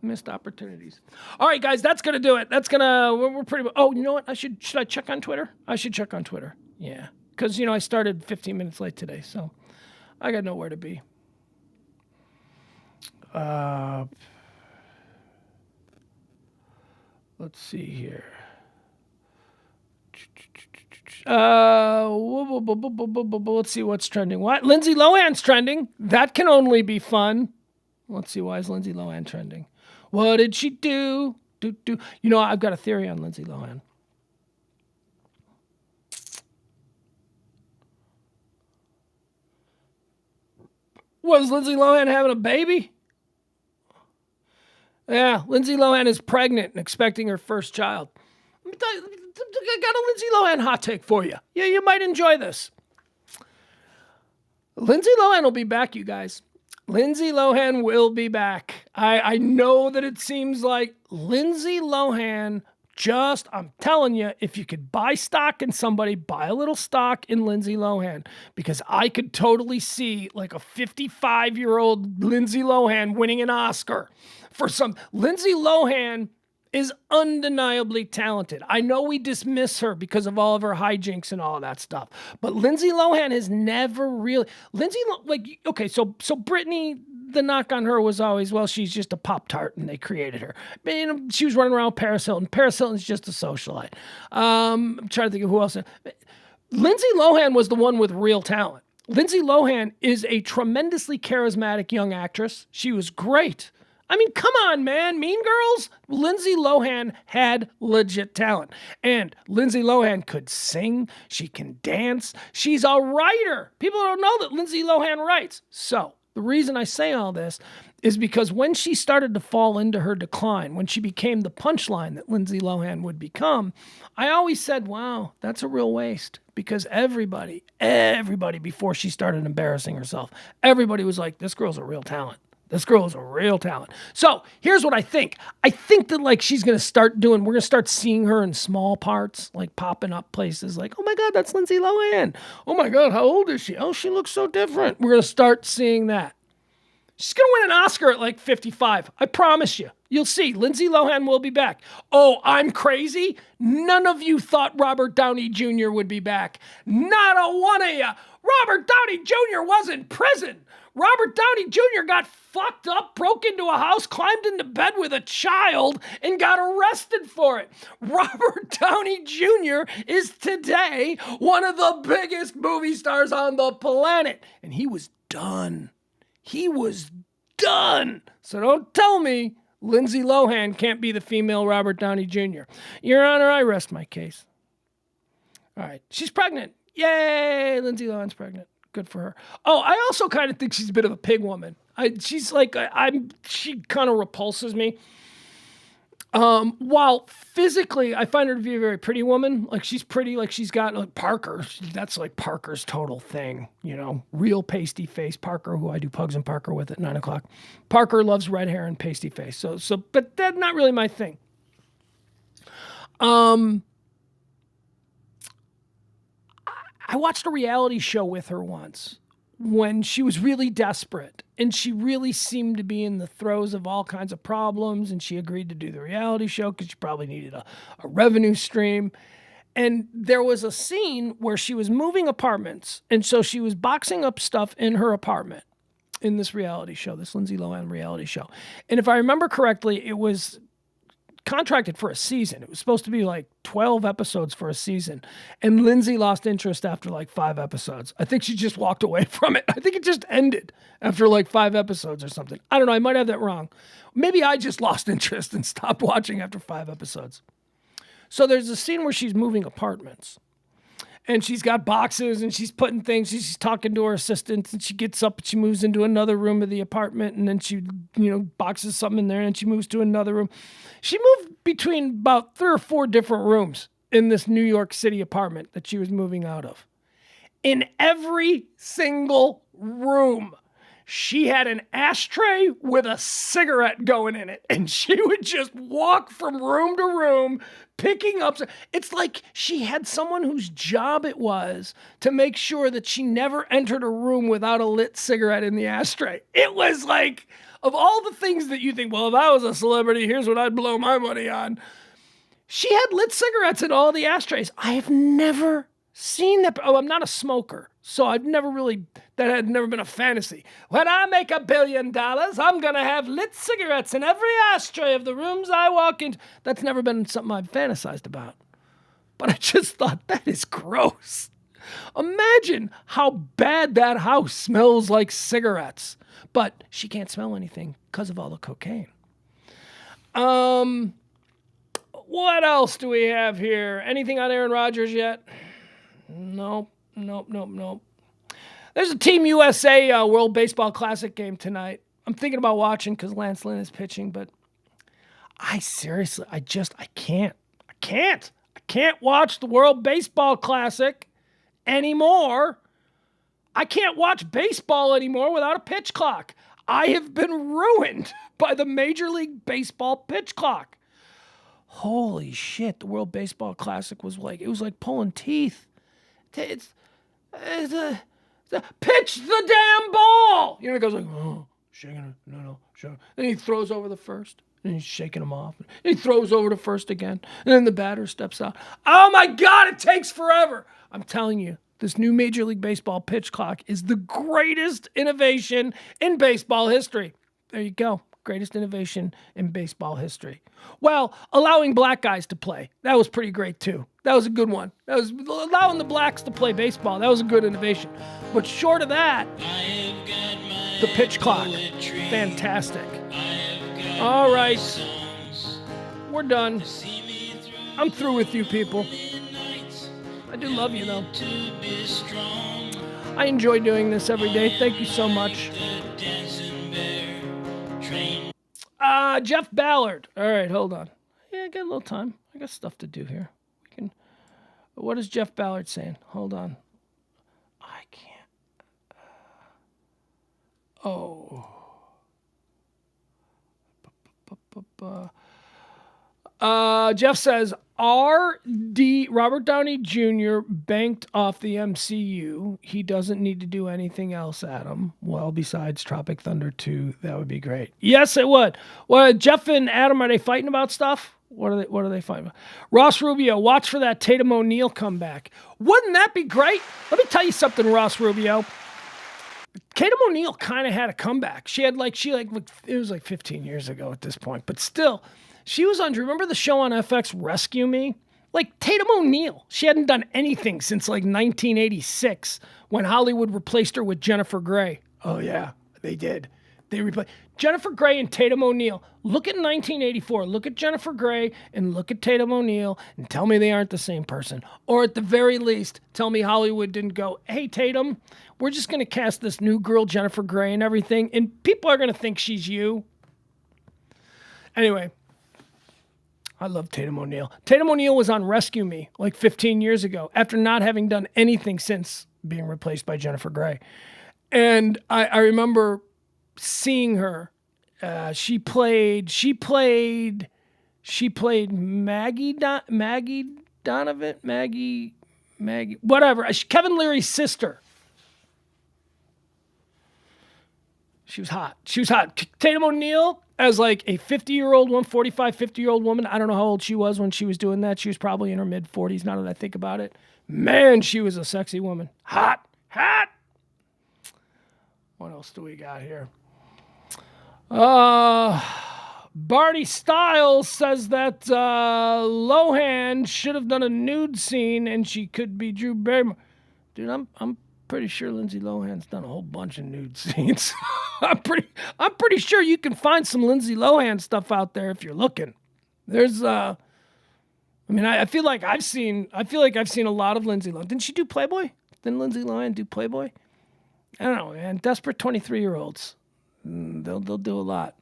[SPEAKER 1] Missed opportunities. All right, guys, that's gonna do it. We're pretty. Oh, you know what? Should I check on Twitter? I should check on Twitter. Yeah, because I started 15 minutes late today, so I got nowhere to be. Let's see here. Let's see what's trending. What? Lindsay Lohan's trending. That can only be fun. Let's see, why is Lindsay Lohan trending? What did she do? I've got a theory on Lindsay Lohan. Was Lindsay Lohan having a baby? Yeah, Lindsay Lohan is pregnant and expecting her first child. I got a Lindsay Lohan hot take for you. Yeah, you might enjoy this. Lindsay Lohan will be back, you guys. Lindsay Lohan will be back. I know that it seems like Lindsay Lohan I'm telling you, if you could buy stock in somebody, buy a little stock in Lindsay Lohan, because I could totally see like a 55-year-old Lindsay Lohan winning an Oscar for some. Lindsay Lohan is undeniably talented. I know we dismiss her because of all of her hijinks and all of that stuff, but Lindsay Lohan has never really. So Britney, the knock on her was always, well, she's just a Pop-Tart and they created her. She was running around with Paris Hilton. Paris Hilton's just a socialite. I'm trying to think of who else. Lindsay Lohan was the one with real talent. Lindsay Lohan is a tremendously charismatic young actress. She was great. I mean, come on, man. Mean Girls? Lindsay Lohan had legit talent. And Lindsay Lohan could sing. She can dance. She's a writer. People don't know that Lindsay Lohan writes. So the reason I say all this is because when she started to fall into her decline, when she became the punchline that Lindsay Lohan would become, I always said, wow, that's a real waste. Because everybody before she started embarrassing herself, everybody was like, this girl's a real talent. This girl is a real talent. So here's what I think. I think that she's going to we're going to start seeing her in small parts, like popping up places like, oh my God, that's Lindsay Lohan. Oh my God, how old is she? Oh, she looks so different. We're going to start seeing that. She's going to win an Oscar at 55. I promise you. You'll see. Lindsay Lohan will be back. Oh, I'm crazy? None of you thought Robert Downey Jr. would be back. Not a one of you. Robert Downey Jr. was in prison. Robert Downey Jr. got fucked up, broke into a house, climbed into bed with a child, and got arrested for it. Robert Downey Jr. is today one of the biggest movie stars on the planet. And he was done. He was done. So don't tell me Lindsay Lohan can't be the female Robert Downey Jr. Your Honor, I rest my case. All right. She's pregnant. Yay! Lindsay Lohan's pregnant. Good for her. Oh, I also kind of think she's a bit of a pig woman. She kind of repulses me. While physically, I find her to be a very pretty woman. She's pretty. She's got Parker. That's Parker's total thing. Real pasty face. Parker, who I do Pugs and Parker with at 9:00. Parker loves red hair and pasty face. But that's not really my thing. I watched a reality show with her once when she was really desperate and she really seemed to be in the throes of all kinds of problems, and she agreed to do the reality show because she probably needed a revenue stream. And there was a scene where she was moving apartments, and so she was boxing up stuff in her apartment in this reality show, this Lindsay Lohan reality show. And if I remember correctly, it was contracted for a season. It was supposed to be 12 episodes for a season. And Lindsay lost interest after 5 episodes. I think she just walked away from it. I think it just ended after 5 episodes or something. I don't know. I might have that wrong. Maybe I just lost interest and stopped watching after 5 episodes. So there's a scene where she's moving apartments. And she's got boxes and she's putting things, she's talking to her assistant, and she gets up and she moves into another room of the apartment, and then she, boxes something in there and she moves to another room. She moved between about 3 or 4 different rooms in this New York City apartment that she was moving out of. In every single room, she had an ashtray with a cigarette going in it, and she would just walk from room to room picking up. It's like she had someone whose job it was to make sure that she never entered a room without a lit cigarette in the ashtray. It was like, of all the things that you think, well, if I was a celebrity, here's what I'd blow my money on. She had lit cigarettes in all the ashtrays. I have never seen that. Oh, I'm not a smoker, so that had never been a fantasy. When I make $1 billion, I'm going to have lit cigarettes in every ashtray of the rooms I walk into. That's never been something I've fantasized about. But I just thought, that is gross. Imagine how bad that house smells like cigarettes. But she can't smell anything because of all the cocaine. What else do we have here? Anything on Aaron Rodgers yet? Nope. There's a Team USA World Baseball Classic game tonight. I'm thinking about watching because Lance Lynn is pitching, but I can't. I can't watch the World Baseball Classic anymore. I can't watch baseball anymore without a pitch clock. I have been ruined by the Major League Baseball pitch clock. Holy shit, the World Baseball Classic was like pulling teeth. It's pitch the damn ball. You know, it goes like, oh, shaking it, no, shaking. Then he throws over the first, and he's shaking him off. And he throws over to first again, and then the batter steps out. Oh my God, it takes forever. I'm telling you, this new Major League Baseball pitch clock is the greatest innovation in baseball history. There you go. Greatest innovation in baseball history. Well, allowing black guys to play. That was pretty great too. That was a good one. That was allowing the blacks to play baseball. That was a good innovation. But short of that, the pitch clock. Fantastic. All right. We're done. I'm through with you people. I do love you though. I enjoy doing this every day. Thank you so much. Jeff Ballard. All right, hold on. Yeah, I got a little time. I got stuff to do here. What is Jeff Ballard saying? Hold on. I can't. Jeff says, Robert Downey Jr. banked off the MCU. He doesn't need to do anything else, Adam. Well, besides Tropic Thunder 2, that would be great. Yes, it would. Well, Jeff and Adam, are they fighting about stuff? What are they fighting about? Ross Rubio, watch for that Tatum O'Neal comeback. Wouldn't that be great? Let me tell you something, Ross Rubio. Tatum O'Neal kind of had a comeback. It was like 15 years ago at this point, but still. She was on, do you remember the show on FX, Rescue Me? Like Tatum O'Neal. She hadn't done anything since like 1986 when Hollywood replaced her with Jennifer Grey. Oh yeah, they did. They replaced Jennifer Grey and Tatum O'Neal. Look at 1984. Look at Jennifer Grey and look at Tatum O'Neal and tell me they aren't the same person. Or at the very least, tell me Hollywood didn't go, hey Tatum, we're just going to cast this new girl, Jennifer Grey and everything, and people are going to think she's you. Anyway. I love Tatum O'Neal. Tatum O'Neal was on Rescue Me like 15 years ago after not having done anything since being replaced by Jennifer Grey. And I remember seeing her. She played Maggie Donovan, Maggie, whatever. Kevin Leary's sister. She was hot. Tatum O'Neal as like a 50-year-old woman, 45, 50-year-old woman. I don't know how old she was when she was doing that. She was probably in her mid-40s now that I think about it. Man, she was a sexy woman. Hot. What else do we got here? Barney Styles says that Lohan should have done a nude scene and she could be Drew Barrymore. Dude, I'm pretty sure Lindsay Lohan's done a whole bunch of nude scenes. I'm pretty sure you can find some Lindsay Lohan stuff out there if you're looking. There's I feel like I've seen a lot of Lindsay Lohan. Didn't she do Playboy? Didn't Lindsay Lohan do Playboy? I don't know, man. Desperate 23-year-olds. They'll do a lot.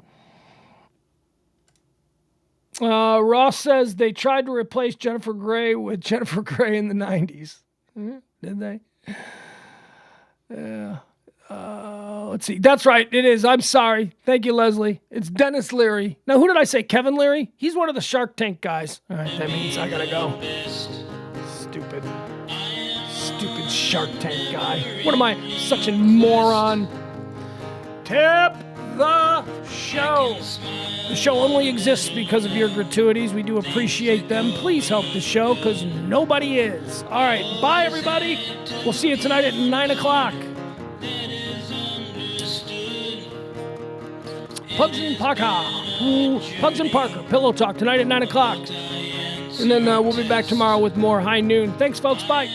[SPEAKER 1] Ross says they tried to replace Jennifer Grey with Jennifer Grey in the 90s. Did they? Yeah. Let's see. That's right. It is. I'm sorry. Thank you, Leslie. It's Dennis Leary. Now, who did I say? Kevin Leary? He's one of the Shark Tank guys. All right, that means I gotta go. Stupid Shark Tank guy. What am I? Such a moron. Tip the show. The show only exists because of your gratuities. We do appreciate them. Please help the show because nobody is. All right. Bye, everybody. We'll see you tonight at 9 o'clock. Pugs and Parker, Pillow Talk tonight at 9 o'clock. And then we'll be back tomorrow with more High Noon. Thanks, folks. Bye.